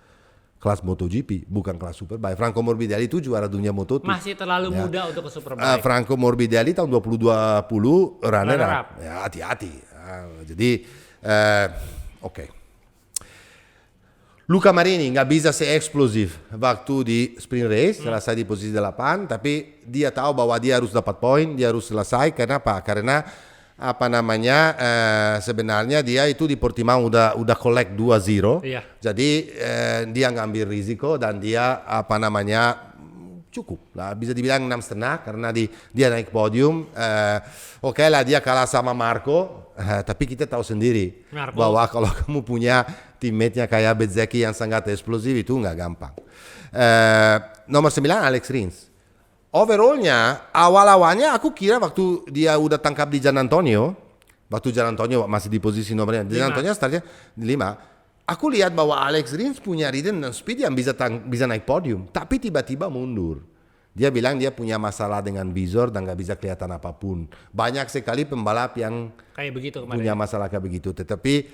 MotoGP, bukan kelas Superbike. Franco Morbidelli itu juara dunia Moto2. Masih terlalu muda untuk ke Superbike. Franco Morbidelli tahun 2020 runner up. Ya, hati-hati. Jadi oke. Luca Marini nggak bisa se-eksplosif waktu di sprint race, selesai di posisi 8, tapi dia tahu bahwa dia harus dapat poin, dia harus selesai. Kenapa? Karena sebenarnya dia itu di Portimao udah collect 2-0. Iya. Jadi dia ngambil risiko dan dia cukup lah, bisa dibilang 6,5 karena dia naik podium. Oke lah dia kalah sama Marco, tapi kita tahu sendiri bahwa kalau kamu punya teammate-nya kayak Bezzecchi yang sangat eksplosif itu nggak gampang. Nomor 9 Alex Rins. Overallnya, awal-awalnya aku kira waktu dia udah tangkap di Gian Antonio, waktu Gian Antonio masih di posisi nomornya, Gian Antonio startnya di 5, aku lihat bahwa Alex Rins punya rhythm dan speed yang bisa naik podium, tapi tiba-tiba mundur. Dia bilang dia punya masalah dengan visor dan nggak bisa kelihatan apapun. Banyak sekali pembalap yang kayak begitu punya masalah kayak begitu, tetapi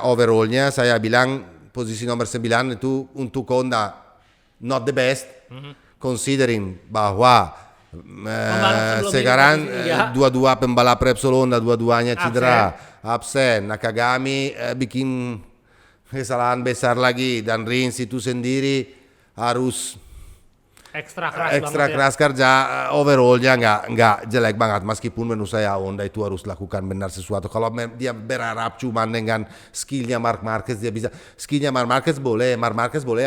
overallnya saya bilang posisi nomor 9 itu untuk Honda not the best. Considering bahwa sekarang dua-dua pembalap Repsol Honda dua-duanya cedera, absen. Nakagami bikin kesalahan besar lagi dan Rins itu sendiri harus ekstra keras kerja. Overallnya nggak jelek banget, meskipun menurut saya Honda itu harus lakukan benar sesuatu. Kalau dia berharap cuma dengan skillnya Marc Marquez, dia bisa. Skillnya Marc Marquez boleh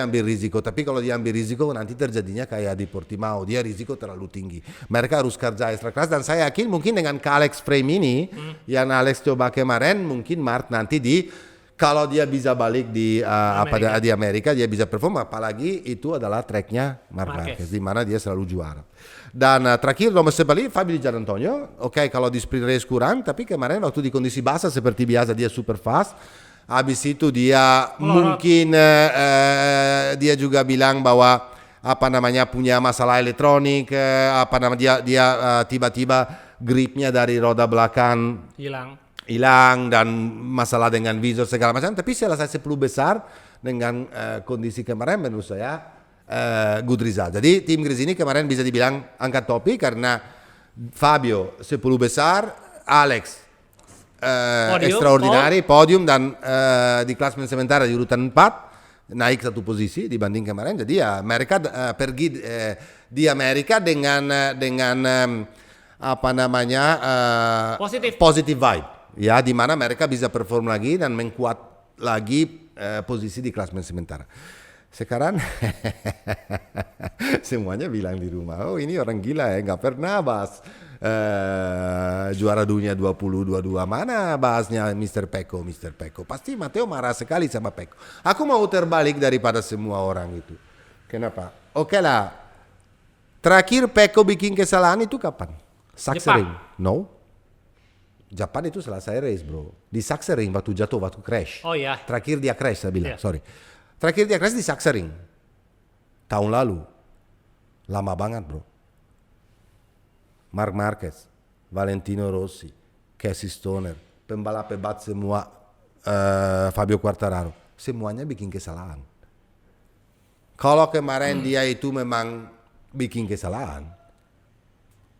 ambil risiko, tapi kalau dia ambil risiko nanti terjadinya kayak di Portimao, dia risiko terlalu tinggi. Mereka harus kerja ekstra keras dan saya yakin mungkin dengan Alex frame ini yang Alex coba kemarin, mungkin Marc nanti kalau dia bisa balik di Amerika dia bisa perform, apalagi itu adalah tracknya Marc Marquez di mana dia selalu juara. Dan terakhir nomor 9 Fabio Di Giannantonio. Oke, kalau di sprint race kurang, tapi kemarin waktu di kondisi basah seperti biasa dia super fast. Habis itu dia mungkin dia juga bilang bahwa punya masalah elektronik, dia tiba-tiba gripnya dari roda belakang hilang dan masalah dengan visor segala macam, tapi selesai 10 besar dengan kondisi kemarin menurut saya good result. Jadi tim Gresini kemarin bisa dibilang angkat topi karena Fabio 10 besar, Alex extraordinary podium dan di klasmen sementara di urutan 4 naik 1 posisi dibanding kemarin. Jadi ya mereka pergi di Amerika dengan positive vibe. Ya, di mana mereka bisa perform lagi dan mengkuat lagi posisi di klasmen sementara. Sekarang semuanya bilang di rumah, oh ini orang gila ya, nggak pernah bahas juara dunia 2022. Mana bahasnya Mr. Pecco. Pasti Matteo marah sekali sama Pecco. Aku mau terbalik daripada semua orang itu. Kenapa? Oke lah. Terakhir Pecco bikin kesalahan itu kapan? Sachsenring. No. Jepang itu selesai race bro. Di Sachsenring waktu jatuh, waktu crash. Oh ya. Terakhir dia crash saya bilang, Yeah. sorry. Terakhir dia crash di Sachsenring. Tahun lalu. Lama banget bro. Marc Marquez, Valentino Rossi, Casey Stoner, pembalap hebat semua, Fabio Quartararo. Semuanya bikin kesalahan. Kalau kemarin dia itu memang bikin kesalahan,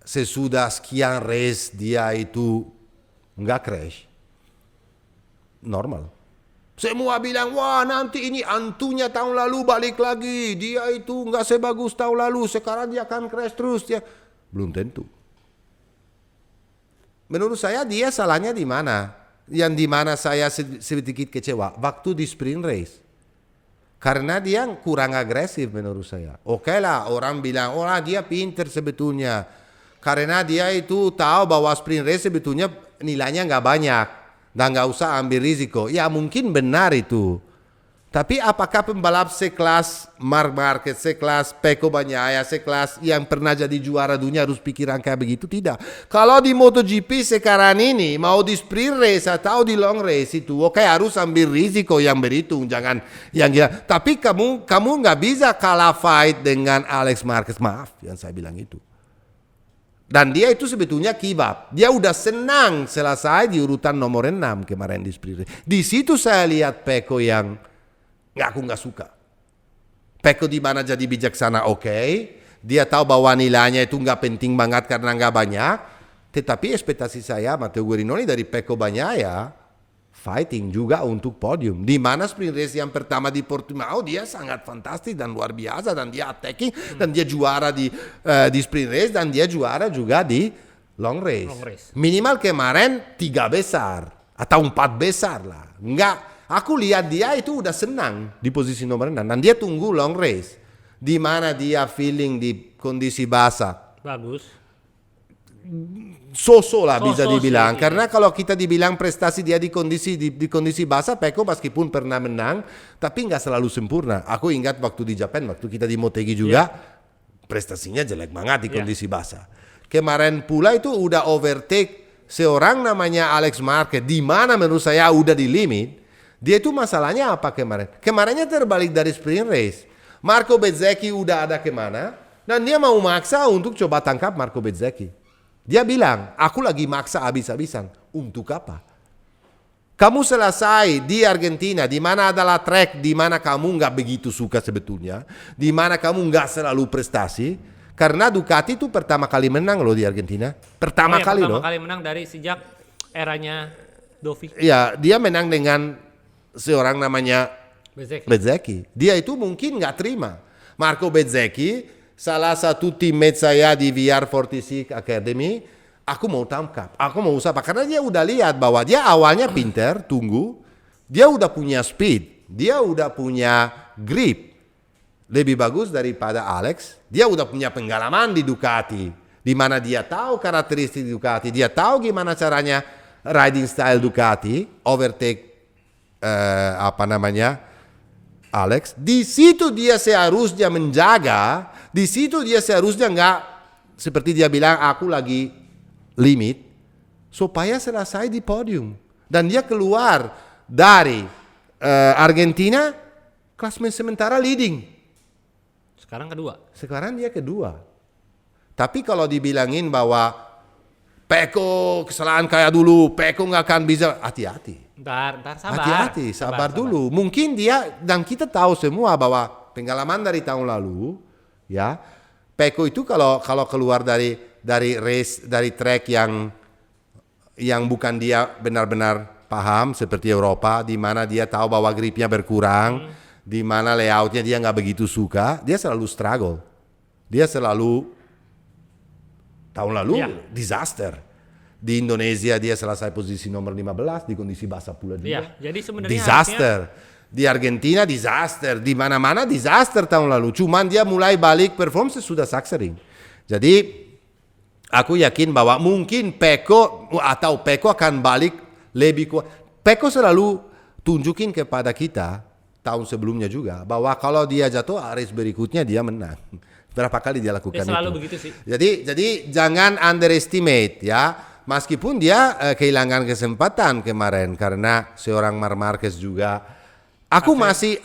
sesudah sekian race dia itu nggak crash, normal. Semua bilang, wah nanti ini antunya tahun lalu balik lagi. Dia itu nggak sebagus tahun lalu. Sekarang dia akan crash terus. Ya. Belum tentu. Menurut saya dia salahnya di mana? Yang di mana saya sedikit kecewa. Waktu di sprint race. Karena dia kurang agresif menurut saya. Oke lah orang bilang, oh dia pinter sebetulnya. Karena dia itu tahu bahwa sprint race sebetulnya nilainya nggak banyak. Dan nggak usah ambil risiko. Ya mungkin benar itu. Tapi apakah pembalap sekelas Marc Marquez, sekelas Pecco Bagnaia, sekelas yang pernah jadi juara dunia harus pikiran kayak begitu? Tidak. Kalau di MotoGP sekarang ini mau di sprint race atau di long race itu, oke harus ambil risiko yang berhitung, jangan yang gila. Tapi kamu nggak bisa kalah fight dengan Alex Marquez, maaf yang saya bilang itu. Dan dia itu sebetulnya kibab. Dia udah senang selesai di urutan nomor 6 kemarin di sprint race. Di situ saya lihat Pecco yang aku nggak suka. Pecco di mana jadi bijaksana, oke. Dia tahu bahwa nilainya itu nggak penting banget karena nggak banyak. Tetapi ekspektasi saya Matteo Guarinoli dari Pecco Bagnaia fighting juga untuk podium. Di mana sprint race yang pertama di Portimao dia sangat fantastis dan luar biasa dan dia attacking dan dia juara di sprint race dan dia juara juga di long race. Minimal kemarin 3 besar atau 4 besar lah. Enggak. Aku lihat dia itu udah senang di posisi nomor 6 dan dia tunggu long race di mana dia feeling di kondisi basah. Bagus. So-so lah bisa dibilang. Sih, karena kalau kita dibilang prestasi dia di kondisi basah, Pecco meskipun pernah menang, tapi nggak selalu sempurna. Aku ingat waktu di Jepang, waktu kita di Motegi juga, prestasinya jelek banget di kondisi basah. Kemarin pula itu udah overtake seorang namanya Alex Marquez, di mana menurut saya udah di limit. Dia itu masalahnya apa kemarin? Kemarinnya terbalik dari sprint race. Marco Bezzecchi udah ada kemana, dan dia mau maksa untuk coba tangkap Marco Bezzecchi. Dia bilang, aku lagi maksa habis-habisan. Untuk apa? Kamu selesai di Argentina, di mana adalah track, di mana kamu nggak begitu suka sebetulnya, di mana kamu nggak selalu prestasi, karena Ducati itu pertama kali menang loh di Argentina. Pertama kali menang dari sejak eranya Dovi. Ya, dia menang dengan seorang namanya Bezzecchi. Dia itu mungkin nggak terima. Marco Bezzecchi, salah satu teammate saya di VR46 Academy, aku mau tangkap, aku mau usaha, karena dia udah lihat bahwa dia awalnya pinter, tunggu, dia udah punya speed, dia udah punya grip, lebih bagus daripada Alex, dia udah punya pengalaman di Ducati, di mana dia tahu karakteristik Ducati, dia tahu gimana caranya riding style Ducati, overtake Alex. Di situ dia seharusnya menjaga. Di situ dia seharusnya nggak seperti dia bilang aku lagi limit supaya selesai di podium dan dia keluar dari Argentina klasemen sementara leading. Sekarang dia kedua. Tapi kalau dibilangin bahwa Pecco kesalahan kayak dulu, Pecco nggak akan bisa, hati-hati. Ntar sabar. Hati-hati, sabar dulu. Mungkin dia, dan kita tahu semua bahwa pengalaman dari tahun lalu, ya, Pecco itu kalau keluar dari race, dari track yang bukan dia benar-benar paham seperti Eropa, di mana dia tahu bahwa gripnya berkurang, di mana layoutnya dia nggak begitu suka, dia selalu struggle. Dia selalu tahun lalu disaster. Di Indonesia dia selesai posisi nomor 15 di kondisi basah pula juga. Jadi sebenarnya disaster. Di Argentina disaster, di mana-mana disaster tahun lalu. Cuman dia mulai balik perform sesudah Sachsenring. Jadi Aku yakin bahwa mungkin Peko akan balik lebih kuat. Peko selalu tunjukin kepada kita tahun sebelumnya juga bahwa kalau dia jatuh race berikutnya dia menang. Berapa kali dia lakukan selalu itu. begitu sih. Jadi jangan underestimate ya. Meskipun dia kehilangan kesempatan kemarin karena seorang Marc Marquez juga. Aku masih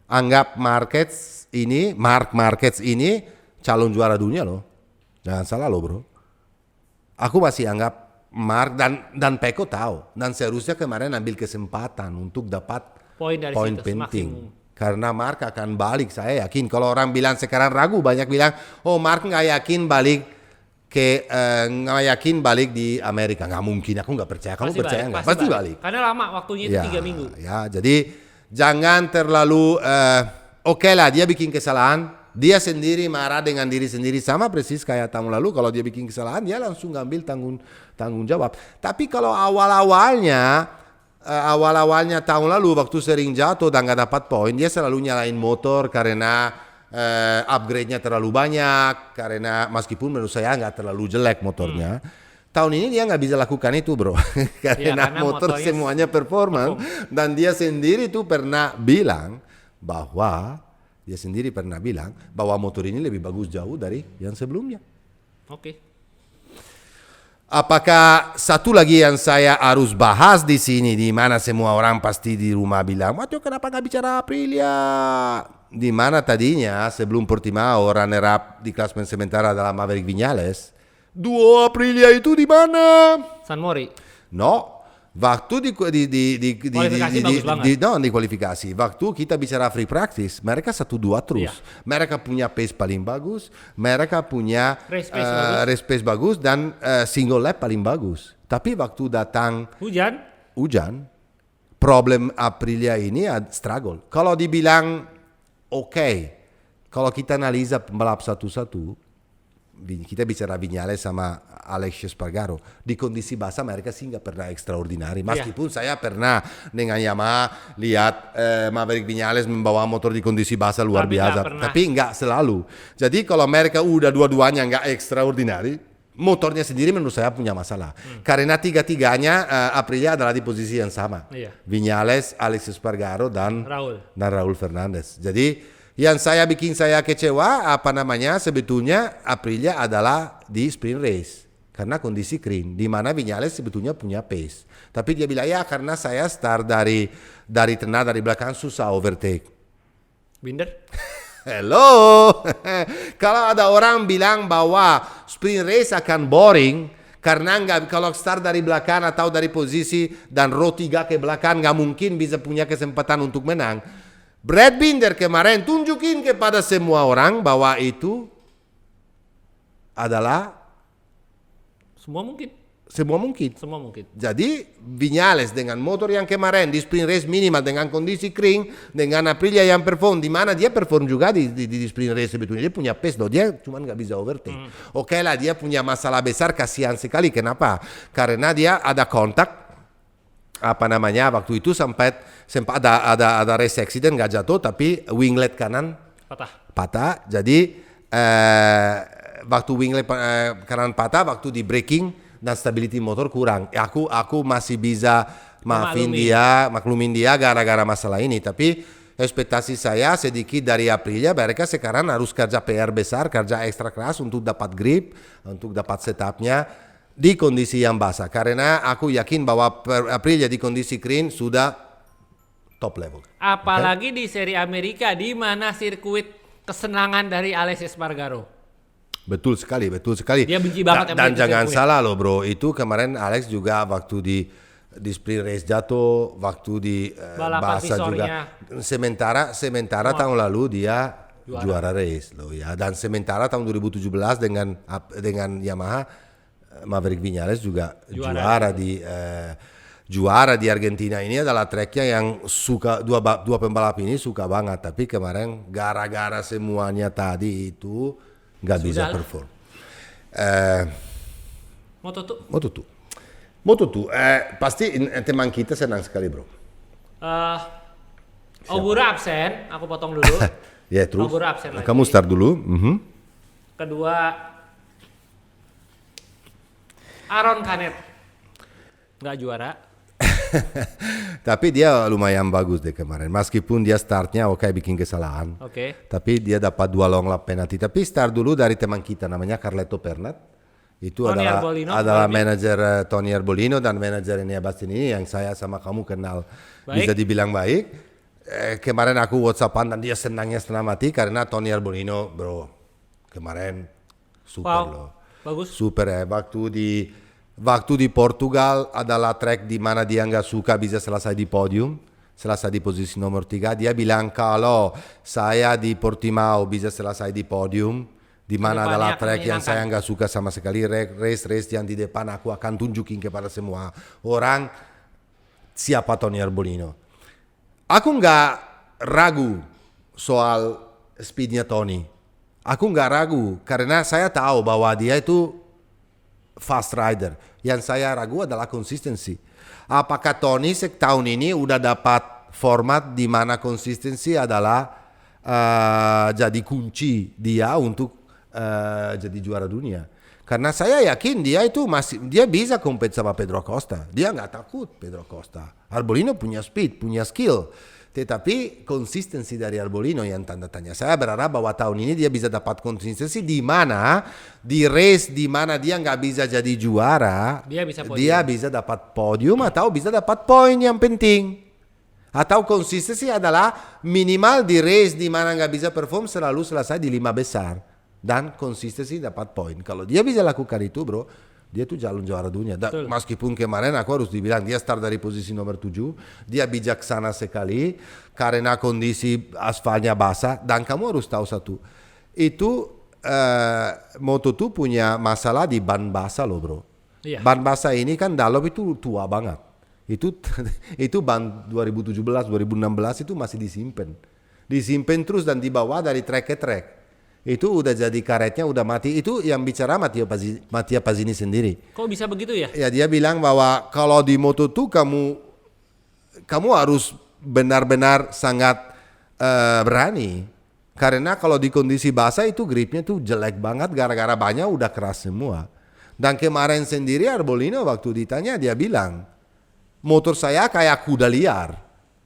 anggap Marc Marquez ini calon juara dunia loh. Jangan salah loh bro. Aku masih anggap Marc dan Peko tahu. Dan seharusnya kemarin ambil kesempatan untuk dapat Poin dari poin situ, penting. maksimum. Karena Marc akan balik, saya yakin. Kalau orang bilang sekarang ragu, banyak bilang, oh Marc nggak yakin balik di Amerika. Nggak mungkin, aku nggak percaya. Kamu percaya nggak? Pasti balik. Karena lama waktunya itu 3 minggu. Ya, jadi jangan terlalu oke lah dia bikin kesalahan. Dia sendiri marah dengan diri sendiri sama persis kayak tahun lalu. Kalau dia bikin kesalahan, dia langsung ngambil tanggung jawab. Tapi kalau awal-awalnya tahun lalu waktu sering jatuh dan nggak dapat poin, dia selalu nyalain motor karena upgrade-nya terlalu banyak. Karena meskipun menurut saya nggak terlalu jelek motornya. Tahun ini dia nggak bisa lakukan itu bro. karena motor semuanya performance. Dan dia sendiri tuh pernah bilang bahwa motor ini lebih bagus jauh dari yang sebelumnya. Oke. Apakah satu lagi yang saya harus bahas di sini, di mana semua orang pasti di rumah bilang, Matteo kenapa nggak bicara Aprilia? Di mana tadinya sebelum Portimao runner up di klasemen sementara adalah Maverick Viñales, duo Aprilia itu di mana? San Mori. No. Waktu di kualifikasi, waktu kita bicara free practice, mereka 1-2 terus. Iya. Mereka punya pace paling bagus, mereka punya race pace bagus dan single lap paling bagus. Tapi waktu datang hujan, problem Aprilia ini struggle. Kalau dibilang kalau kita analisa pembalap satu-satu, kita bicara Viñales sama Alex Espargaro di kondisi basah mereka sih nggak pernah extraordinary. Meskipun saya pernah dengan Yamaha lihat Maverick Viñales membawa motor di kondisi basah luar biasa, tapi nggak selalu. Jadi kalau mereka udah dua-duanya nggak extraordinary, motornya sendiri menurut saya punya masalah. Karena tiga-tiganya Aprilia adalah di posisi yang sama. Viñales, Alex Espargaro dan Raul Fernandez. Jadi yang bikin saya kecewa sebetulnya Aprilia adalah di sprint race karena kondisi kering di mana Viñales sebetulnya punya pace, tapi dia bilang ya karena saya start dari tengah dari belakang susah overtake. Binder. Hello. Kalau ada orang bilang bahwa sprint race akan boring karena kalau start dari belakang atau dari posisi dan row 3 ke belakang nggak mungkin bisa punya kesempatan untuk menang. Brad Binder kemarin tunjukin kepada semua orang bahwa itu adalah semua mungkin. Jadi Viñales dengan motor yang kemarin di sprint race minimal dengan kondisi kering dengan Aprilia yang perform, di mana dia perform juga di sprint race sebetulnya dia punya pace loh, dia cuma nggak bisa overtake. Oke lah dia punya masalah besar, kasihan sekali. Kenapa? Karena dia ada kontak. Waktu itu sempat ada race accident nggak jatuh tapi winglet kanan patah. Jadi waktu winglet kanan patah waktu di braking dan stability motor kurang. Aku masih bisa maklumin dia gara-gara masalah ini. Tapi ekspektasi saya sedikit dari Aprilia, mereka sekarang harus kerja PR besar, kerja ekstra keras untuk dapat grip, untuk dapat setupnya di kondisi yang basah, karena aku yakin bahwa Aprilia di kondisi kering sudah top level. Apalagi di seri Amerika di mana sirkuit kesenangan dari Alex Espargaro. Betul sekali. Dia benci banget dan jangan salah loh bro, itu kemarin Alex juga waktu di sprint race jatuh, waktu di basah juga. Sementara tahun lalu dia juara race loh ya, dan sementara tahun 2017 dengan Yamaha Maverick Viñales juga juara di Argentina. Ini adalah tracknya yang suka dua pembalap ini suka banget, tapi kemarin gara-gara semuanya tadi itu nggak bisa perform. Moto2 pasti teman kita senang sekali bro. Ogura absen, aku potong dulu. Ya terus. Ogura absen lagi. Kamu start dulu. Kedua, Aaron Canet. Nggak juara. Tapi dia lumayan bagus deh kemarin. Meskipun dia startnya oke bikin kesalahan. Oke. Tapi dia dapat 2 long lap penalti. Tapi start dulu dari teman kita namanya Carleto Pernat. Itu Tony adalah Arbolino, manajer Tony Arbolino dan manajer Enea Bastianini yang saya sama kamu kenal. Baik. Bisa dibilang baik. Kemarin aku WhatsAppan dan dia senangnya setengah mati karena Tony Arbolino bro kemarin super loh. Bagus. Super ya. Waktu di Portugal adalah track di mana dia nggak suka bisa selesai di podium, selesai di posisi nomor 3. Dia bilang kalau saya di Portimao bisa selesai di podium, di mana adalah track yang saya nggak suka sama sekali, race yang di depan aku akan tunjukin kepada semua orang siapa Tony Arbolino. Aku nggak ragu soal speednya Tony. Aku nggak ragu karena saya tahu bahwa dia itu fast rider. Yang saya ragu adalah konsistensi. Apakah Tony tahun ini udah dapat format di mana konsistensi adalah jadi kunci dia untuk jadi juara dunia. Karena saya yakin dia bisa compete sama Pedro Acosta. Dia nggak takut Pedro Acosta. Arbolino punya speed, punya skill. Tetapi konsistensi dari Arbolino yang tanda tanya. Saya berharap bahwa tahun ini dia bisa dapat konsistensi di mana di race di mana dia nggak bisa jadi juara, dia bisa dapat podium atau bisa dapat poin yang penting. Atau konsistensi adalah minimal di race di mana nggak bisa perform selalu selesai di 5 besar dan konsistensi dapat poin. Kalau dia bisa lakukan itu, bro, dia tuh calon juara dunia. Meskipun kemarin aku harus dibilang dia start dari posisi nomor 7, dia bijaksana sekali karena kondisi aspalnya basah. Dan kamu harus tahu satu, itu Moto2 punya masalah di ban basah loh bro. Iya. Ban basah ini kan Dunlop itu tua banget. Itu ban 2017, 2016 itu masih disimpan terus dan dibawa dari track ke track. Itu udah jadi karetnya udah mati. Itu yang bicara Mattia Pasini sendiri. Kok bisa begitu ya? Ya dia bilang bahwa kalau di Moto2 kamu harus benar-benar sangat berani. Karena kalau di kondisi basah itu gripnya tuh jelek banget gara-gara banyak udah keras semua. Dan kemarin sendiri Arbolino waktu ditanya dia bilang, motor saya kayak kuda liar.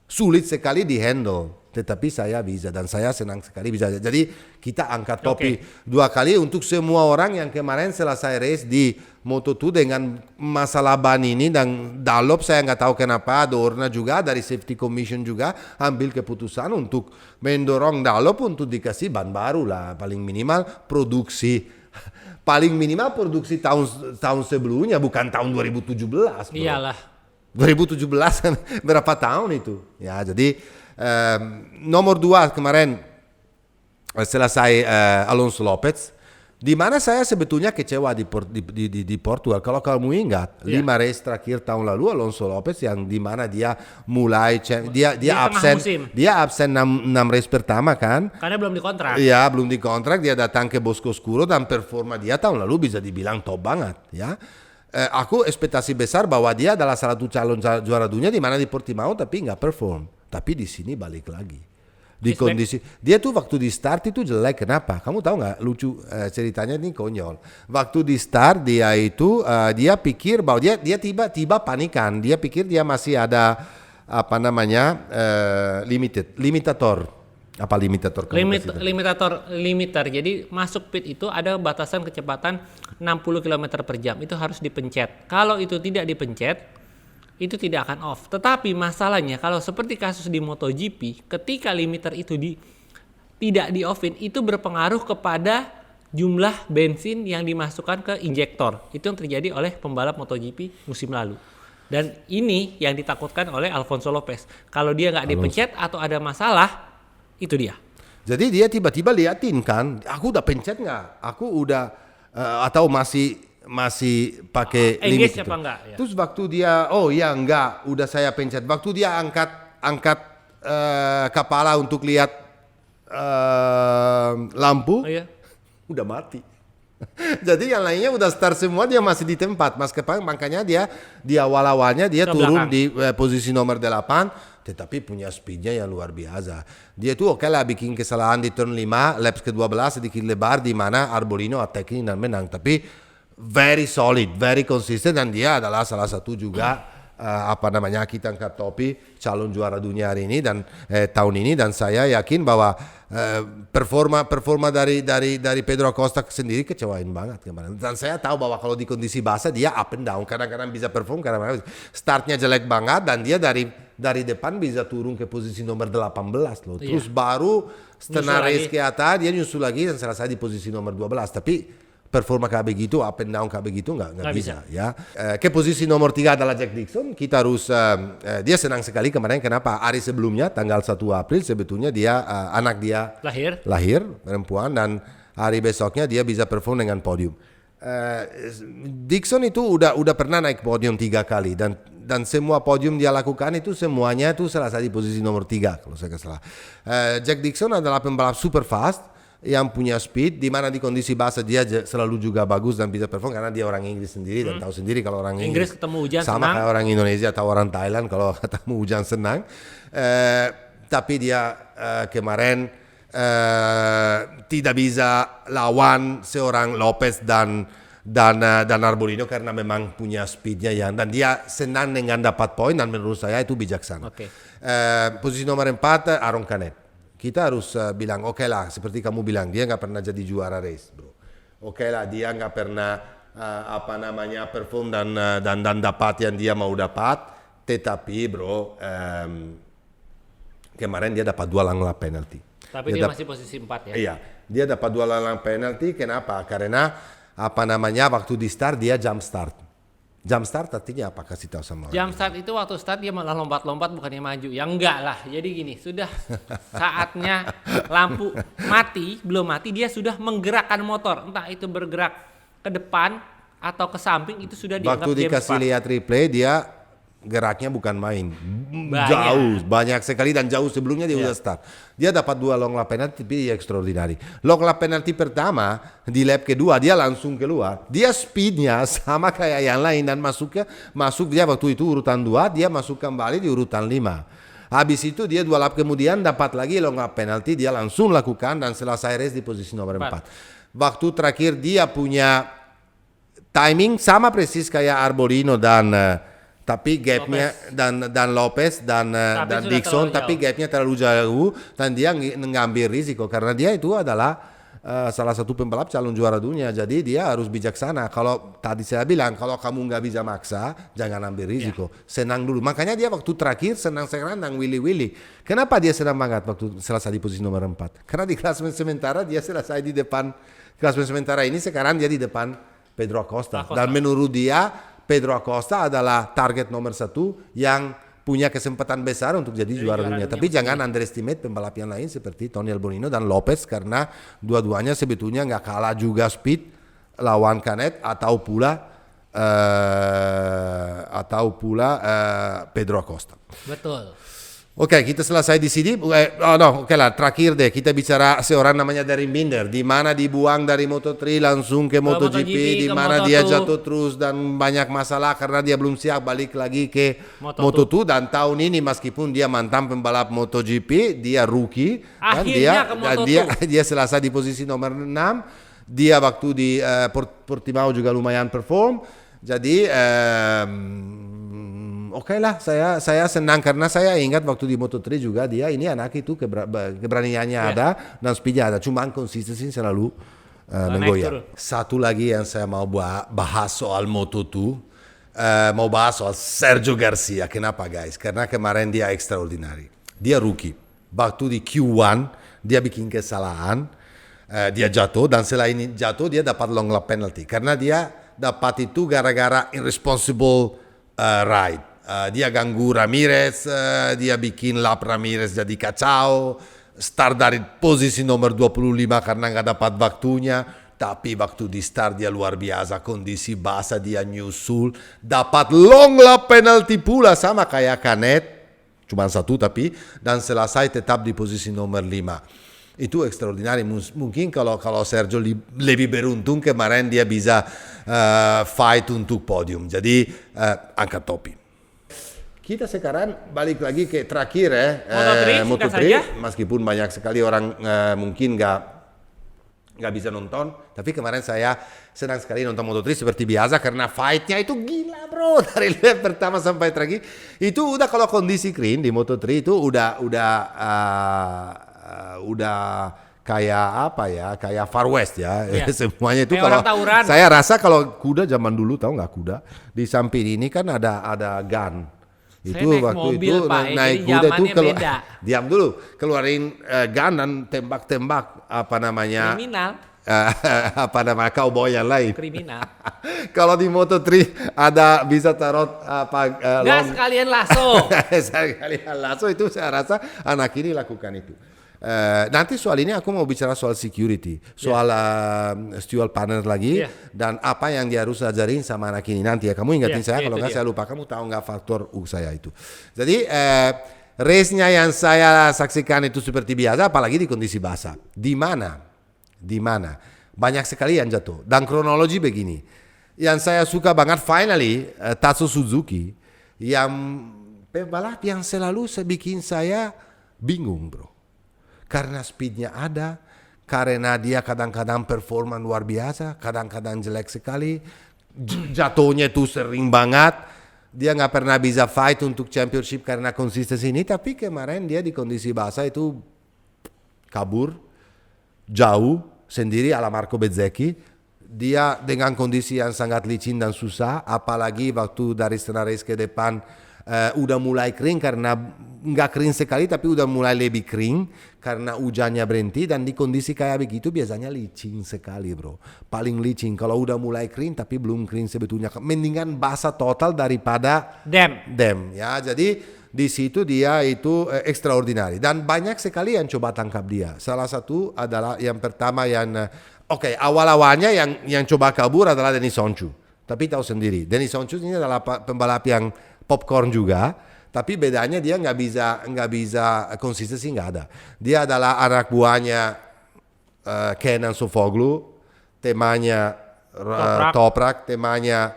Sulit sekali di handle. Tetapi saya bisa dan saya senang sekali bisa. Jadi kita angkat topi 2 kali untuk semua orang yang kemarin selesai race di Moto2 dengan masalah ban ini. Dan Dunlop saya nggak tahu kenapa, Dorna juga dari Safety Commission juga ambil keputusan untuk mendorong Dunlop untuk dikasih ban baru lah. Paling minimal produksi tahun sebelumnya, bukan tahun 2017 bro. Iyalah. 2017 berapa tahun itu? Ya jadi nomor 2 kemarin selesai Alonso Lopez, di mana saya sebetulnya kecewa di Portugal. Kalau kamu ingat 5 race terakhir tahun lalu Alonso Lopez yang di mana dia mulai dia absen 6 race pertama kan? Karena belum dikontrak. Iya, belum dikontrak, dia datang ke Boscoscuro dan performa dia tahun lalu bisa dibilang top banget ya. Aku ekspektasi besar bahwa dia adalah salah satu calon juara dunia di mana di Portimao tapi nggak perform. Tapi di sini balik lagi. Di kondisi dia tuh waktu di start itu jelek. Kenapa? Kamu tahu nggak? Lucu ceritanya ini konyol. Waktu di start dia itu dia pikir bahwa dia tiba-tiba panikan. Dia pikir dia masih ada apa namanya limitator. Apa limitator? Limiter. Jadi masuk pit itu ada batasan kecepatan 60 km per jam. Itu harus dipencet. Kalau itu tidak dipencet, itu tidak akan off. Tetapi masalahnya kalau seperti kasus di MotoGP, ketika limiter itu tidak di-offin, itu berpengaruh kepada jumlah bensin yang dimasukkan ke injektor. Itu yang terjadi oleh pembalap MotoGP musim lalu. Dan ini yang ditakutkan oleh Alfonso Lopez. Kalau dia nggak dipencet atau ada masalah, itu dia. Jadi dia tiba-tiba liatin kan, aku udah pencet nggak? Aku udah atau masih pakai limit itu. Enggak, ya. Terus waktu dia enggak, udah saya pencet. Waktu dia angkat kepala untuk lihat lampu, udah mati. Jadi yang lainnya udah start semua, dia masih di tempat. Makanya dia di awal-awalnya dia turun di posisi nomor 8. tetapi punya speednya yang luar biasa. Dia tuh oke lah bikin kesalahan di turn 5, laps ke-12 sedikit lebar di mana Arbolino attacking dan menang, tapi very solid, very consistent, dan dia adalah salah satu juga kita angkat topi calon juara dunia hari ini dan tahun ini, dan saya yakin bahwa performa dari Pedro Acosta sendiri kecewain banget kemarin. Dan saya tahu bahwa kalau di kondisi basah dia up and down, kadang-kadang bisa perform, kadang-kadang startnya jelek banget, dan dia dari depan bisa turun ke posisi nomor 18 loh. Terus baru setengah race ke atas dia nyusul lagi dan selesai di posisi nomor 12. Tapi performa kayak begitu, up and down kayak begitu nggak bisa ya. Ke posisi nomor 3 adalah Jack Dixon. Kita harus dia senang sekali kemarin. Kenapa? Hari sebelumnya tanggal 1 April sebetulnya dia anak dia lahir perempuan, dan hari besoknya dia bisa perform dengan podium. Dixon itu udah pernah naik podium 3 kali, dan semua podium dia lakukan itu semuanya itu selesai di posisi nomor 3 kalau saya nggak salah. Jack Dixon adalah pembalap super fast yang punya speed, di mana di kondisi basah dia selalu juga bagus dan bisa perform karena dia orang Inggris sendiri dan tahu sendiri kalau orang Inggris ketemu hujan sama senang. Kayak orang Indonesia atau orang Thailand kalau ketemu hujan senang. Tapi dia kemarin tidak bisa lawan seorang Lopez dan Arbolino karena memang punya speednya dan dia senang dengan dapat poin, dan menurut saya itu bijaksana. Posisi nomor 4 Aaron Canet. Kita harus bilang oke lah, seperti kamu bilang dia nggak pernah jadi juara race, bro. Oke lah, dia nggak pernah perform dan dapat yang dia mau dapat. Tetapi bro, kemarin dia dapat 2 long lap penalty. Tapi dia masih posisi 4 ya. Iya, dia dapat 2 long lap penalty. Kenapa? Karena waktu di start dia jump start. Jump start artinya apa? Kasih tahu sama orang. Jump start itu waktu start dia malah lompat-lompat bukannya maju. Ya enggak lah. Jadi gini, sudah saatnya lampu belum mati dia sudah menggerakkan motor. Entah itu bergerak ke depan atau ke samping, itu sudah dianggap waktu dikasih lihat replay dia geraknya bukan main. Banyak sekali, dan jauh sebelumnya dia udah start. Dia dapat 2 long lap penalty, tapi dia extraordinary. Long lap penalty pertama di lap kedua dia langsung keluar. Dia speednya sama kayak yang lain dan masuk dia waktu itu urutan 2, dia masuk kembali di urutan 5. Habis itu dia 2 lap kemudian dapat lagi long lap penalty, dia langsung lakukan dan selesai race di posisi nomor 4. Waktu terakhir dia punya timing sama persis kayak Arbolino tapi gapnya dan Lopez dan Dixon, tapi gapnya terlalu jauh dan dia ngambil risiko karena dia itu adalah salah satu pembalap calon juara dunia. Jadi dia harus bijaksana. Kalau tadi saya bilang kalau kamu nggak bisa maksa, jangan ambil risiko. Senang dulu. Makanya dia waktu terakhir senang-senang willy-willy. Kenapa dia senang banget waktu selesai di posisi nomor 4? Karena di klasemen sementara dia selesai di depan. Klasemen sementara ini sekarang dia di depan Pedro Acosta. Dan menurut dia Pedro Acosta adalah target nomor 1 yang punya kesempatan besar untuk jadi juara dunia. Tapi jangan underestimate pembalap yang lain seperti Tony Arbolino dan Lopez, karena dua-duanya sebetulnya nggak kalah juga speed lawan Canet atau pula Pedro Acosta. Betul. Oke, kita selesai di sini. Terakhir deh kita bicara seorang namanya Darren Binder, di mana dibuang dari Moto3 langsung ke MotoGP, di mana dia jatuh terus dan banyak masalah karena dia belum siap balik lagi ke Moto2. Dan tahun ini meskipun dia mantan pembalap MotoGP, dia rookie dan dia selesai di posisi nomor 6. Dia waktu di Portimao juga lumayan perform. Jadi oke lah, saya senang karena saya ingat waktu di Moto3 juga dia ini anak itu keberaniannya ada dan speednya ada, cuma konsistensi selalu menggoyang. Satu lagi yang saya mau bahas soal Moto2, mau bahas soal Sergio Garcia. Kenapa guys? Karena kemarin dia extraordinary. Dia rookie. Waktu di Q1 dia bikin kesalahan, dia jatuh, dan selain jatuh dia dapat long lap penalty karena dia dapat itu gara-gara irresponsible ride. Dia ganggu Ramirez, dia bikin lap Ramirez jadi kacau, start dari posisi nomor 25 karena nggak dapat waktunya. Tapi waktu di start dia luar biasa, kondisi basah dia nyusul, dapat long lap penalty pula sama kayak Canet, cuma 1 tapi, dan selesai tetap di posisi nomor 5. Itu extraordinary. Mungkin kalau Sergio lebih beruntung kemarin dia bisa fight untuk podium. Jadi angkat topi. Kita sekarang balik lagi ke terakhir Moto3, singkat saja. meskipun banyak sekali orang mungkin nggak bisa nonton, tapi kemarin saya senang sekali nonton Moto3 seperti biasa karena fight-nya itu gila bro, dari lap pertama sampai terakhir itu udah, kalau kondisi clean di Moto3 itu udah kayak apa ya, kayak Far West ya. Semuanya itu kayak kalau orang tawuran. saya rasa kalau kuda zaman dulu, tahu nggak kuda di samping ini kan ada gun. Saya Itu naik waktu mobil, itu Pak, naik jadi kuda itu zamannya beda. diam dulu, keluarin gun dan tembak-tembak apa namanya Kriminal. apa nama cowboy yang lain. Kriminal. Kalau di Moto3 ada bisa taruh apa Nggak sekalian lasso. sekalian lasso, itu saya rasa anak ini lakukan itu. Nanti soal ini aku mau bicara soal security, soal dual partner lagi, dan apa yang dia harus ajarin sama anak ini nanti ya. Kamu ingatin saya, kalau nggak saya lupa. Kamu tahu nggak faktor saya itu? Jadi race-nya yang saya saksikan itu seperti biasa, apalagi di kondisi basah. Di mana banyak sekali yang jatuh. Dan kronologi begini, yang saya suka banget finally Tatsu Suzuki, yang pembalap yang selalu bikin saya bingung bro. Karena speednya ada, karena dia kadang-kadang performa luar biasa, kadang-kadang jelek sekali, jatuhnya itu sering banget, dia nggak pernah bisa fight untuk championship karena konsistensi ini, tapi kemarin dia di kondisi basah itu kabur, jauh, sendiri ala Marco Bezzecchi, dia dengan kondisi yang sangat licin dan susah, apalagi waktu dari setengah race ke depan, udah mulai kering, karena nggak kering sekali tapi udah mulai lebih kering karena hujannya berhenti, dan di kondisi kayak begitu biasanya licin sekali bro, paling licin kalau udah mulai kering tapi belum kering sebetulnya, mendingan basah total daripada dem ya. Jadi di situ dia itu extraordinary, dan banyak sekali yang coba tangkap dia. Salah satu adalah yang pertama yang awal-awalnya yang coba kabur adalah Denis Sonchu, tapi tahu sendiri Denis Sonchu ini adalah pembalap yang popcorn juga, tapi bedanya dia nggak bisa konsistensi, nggak ada. Dia adalah anak buahnya Kenan Sofuoglu, temannya Toprak, temannya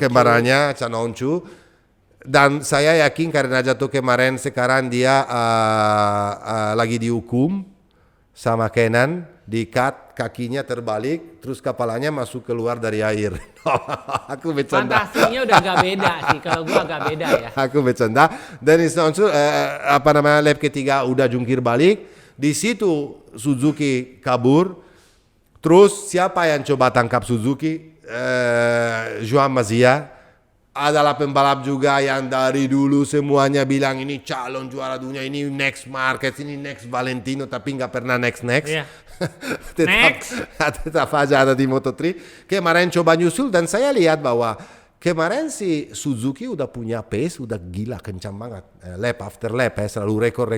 kembarannya Can Öncü. Dan saya yakin karena jatuh kemarin, sekarang dia lagi dihukum sama Kenan, di-cut, kakinya terbalik, terus kepalanya masuk keluar dari air. Aku bercanda. Fantasinya udah agak beda sih, kalau gua agak beda ya. Aku bercanda. Denis Sonchu lap ketiga udah jungkir balik. Di situ Suzuki kabur. Terus siapa yang coba tangkap Suzuki? Joan Mazia. Adalah pembalap juga yang dari dulu semuanya bilang ini calon juara dunia, ini next Marquez, ini next Valentino, tapi nggak pernah next. Yeah. tetap aja ada di Moto3. Kemarin coba nyusul, dan saya lihat bahwa kemarin si Suzuki udah punya pace, udah gila kencang banget, lap after lap selalu rekor.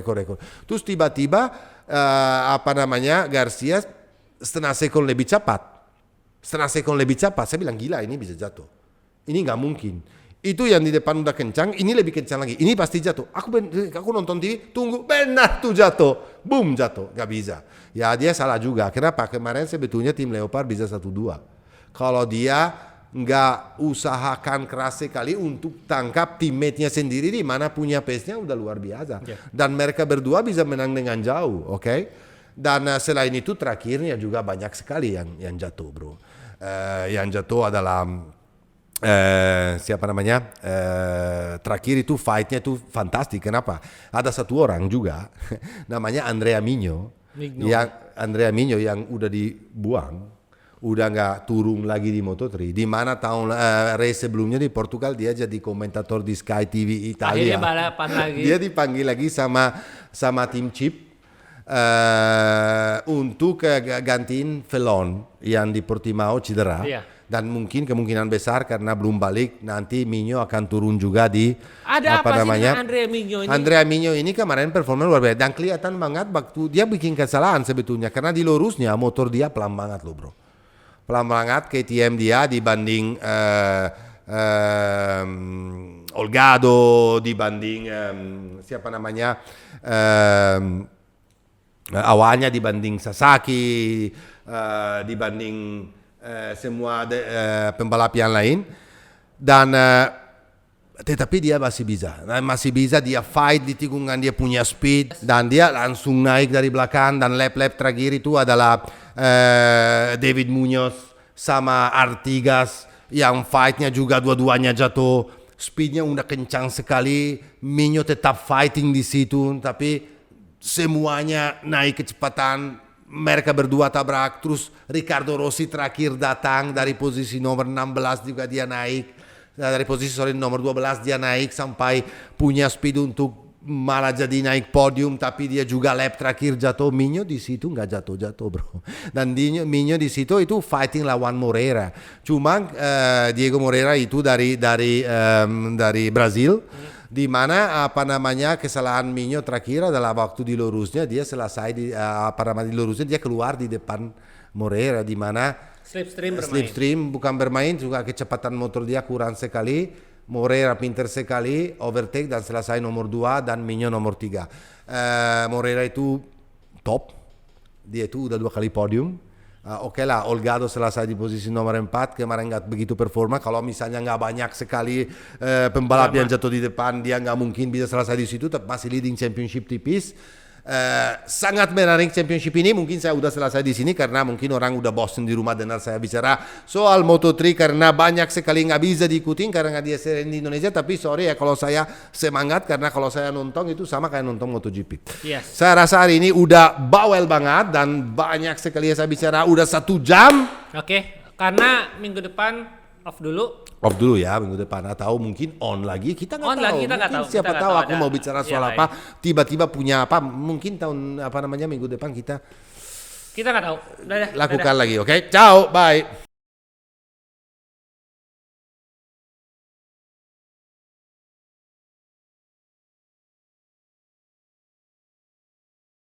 Terus tiba-tiba Garcia setengah sekon lebih cepat. Saya bilang gila, ini bisa jatuh. Ini nggak mungkin. Itu yang di depan udah kencang, ini lebih kencang lagi. Ini pasti jatuh. Aku nonton TV, tunggu, benar tuh jatuh. Boom, jatuh. Nggak bisa. Ya dia salah juga. Kenapa? Kemarin sebetulnya tim Leopard bisa 1-2. Kalau dia nggak usahakan keras sekali untuk tangkap teammate-nya sendiri, di mana punya pace-nya udah luar biasa. Yeah. Dan mereka berdua bisa menang dengan jauh, oke? Dan selain itu terakhirnya juga banyak sekali yang jatuh, bro. Yang jatuh adalah terakhir itu fight-nya itu fantastik. Kenapa? Ada satu orang juga namanya Andrea Migno yang udah dibuang, udah nggak turun lagi di Moto3, di mana tahun race sebelumnya di Portugal dia jadi komentator di Sky TV Italia. Akhirnya balapan lagi. Dia dipanggil lagi sama tim Chip untuk gantiin Felon yang di Portimao cedera. Iya. Dan mungkin kemungkinan besar karena belum balik, nanti Migno akan turun juga di Ada apa sih dengan Andrea Migno ini? Andrea Migno ini kemarin performa luar biasa, dan kelihatan banget waktu dia bikin kesalahan sebetulnya, karena di lurusnya motor dia pelan banget loh bro, pelan banget KTM dia dibanding Olgado, dibanding awalnya dibanding Sasaki, dibanding semua pembalap yang lain. dan tetapi dia masih bisa dia fight di tikungan, dia punya speed dan dia langsung naik dari belakang. Dan lap terakhir itu adalah David Munoz sama Artigas yang fightnya juga dua-duanya jatuh, speednya udah kencang sekali. Minyo tetap fighting di situ, tapi semuanya naik kecepatan. Mereka berdua tabrak, terus Ricardo Rossi terakhir datang dari posisi nomor 16 juga dia naik. Dari posisi nomor 12 dia naik sampai punya speed untuk malah jadi naik podium, tapi dia juga lap terakhir jatuh. Minyo di situ nggak jatuh bro, dan Minyo di situ itu fighting lawan Moreira. Cuma Diego Moreira itu dari Brazil, di mana kesalahan Minyo terakhir adalah waktu di lurusnya dia selesai di lurusnya dia keluar di depan Moreira, di mana slipstream bukan bermain, juga kecepatan motor dia kurang sekali. Moreira pinter sekali overtake dan selesai nomor 2 dan Minyo nomor 3. Moreira itu top, dia itu udah 2 kali podium. Oke lah, Olgado selesai di posisi nomor 4, kemarin nggak begitu performa. Kalau misalnya nggak banyak sekali pembalap yang jatuh di depan, dia nggak mungkin bisa selesai di situ, tapi masih leading championship tipis. Sangat menarik championship ini. Mungkin saya udah selesai di sini karena mungkin orang udah bosan di rumah dengar saya bicara soal Moto3 karena banyak sekali nggak bisa diikutin karena nggak di Indonesia. Tapi sorry ya kalau saya semangat, karena kalau saya nonton itu sama kayak nonton MotoGP. Yes. Saya rasa hari ini udah bawel banget dan banyak sekali saya bicara, udah 1 jam. Oke, karena minggu depan off dulu Ya minggu depan, atau mungkin on lagi, kita nggak tahu. Lagi, kita nggak tahu. Siapa Kita tahu nggak aku tahu mau ada bicara soal yang apa, tiba-tiba punya apa, mungkin minggu depan kita nggak tahu. lakukan lagi. Oke, ciao, bye.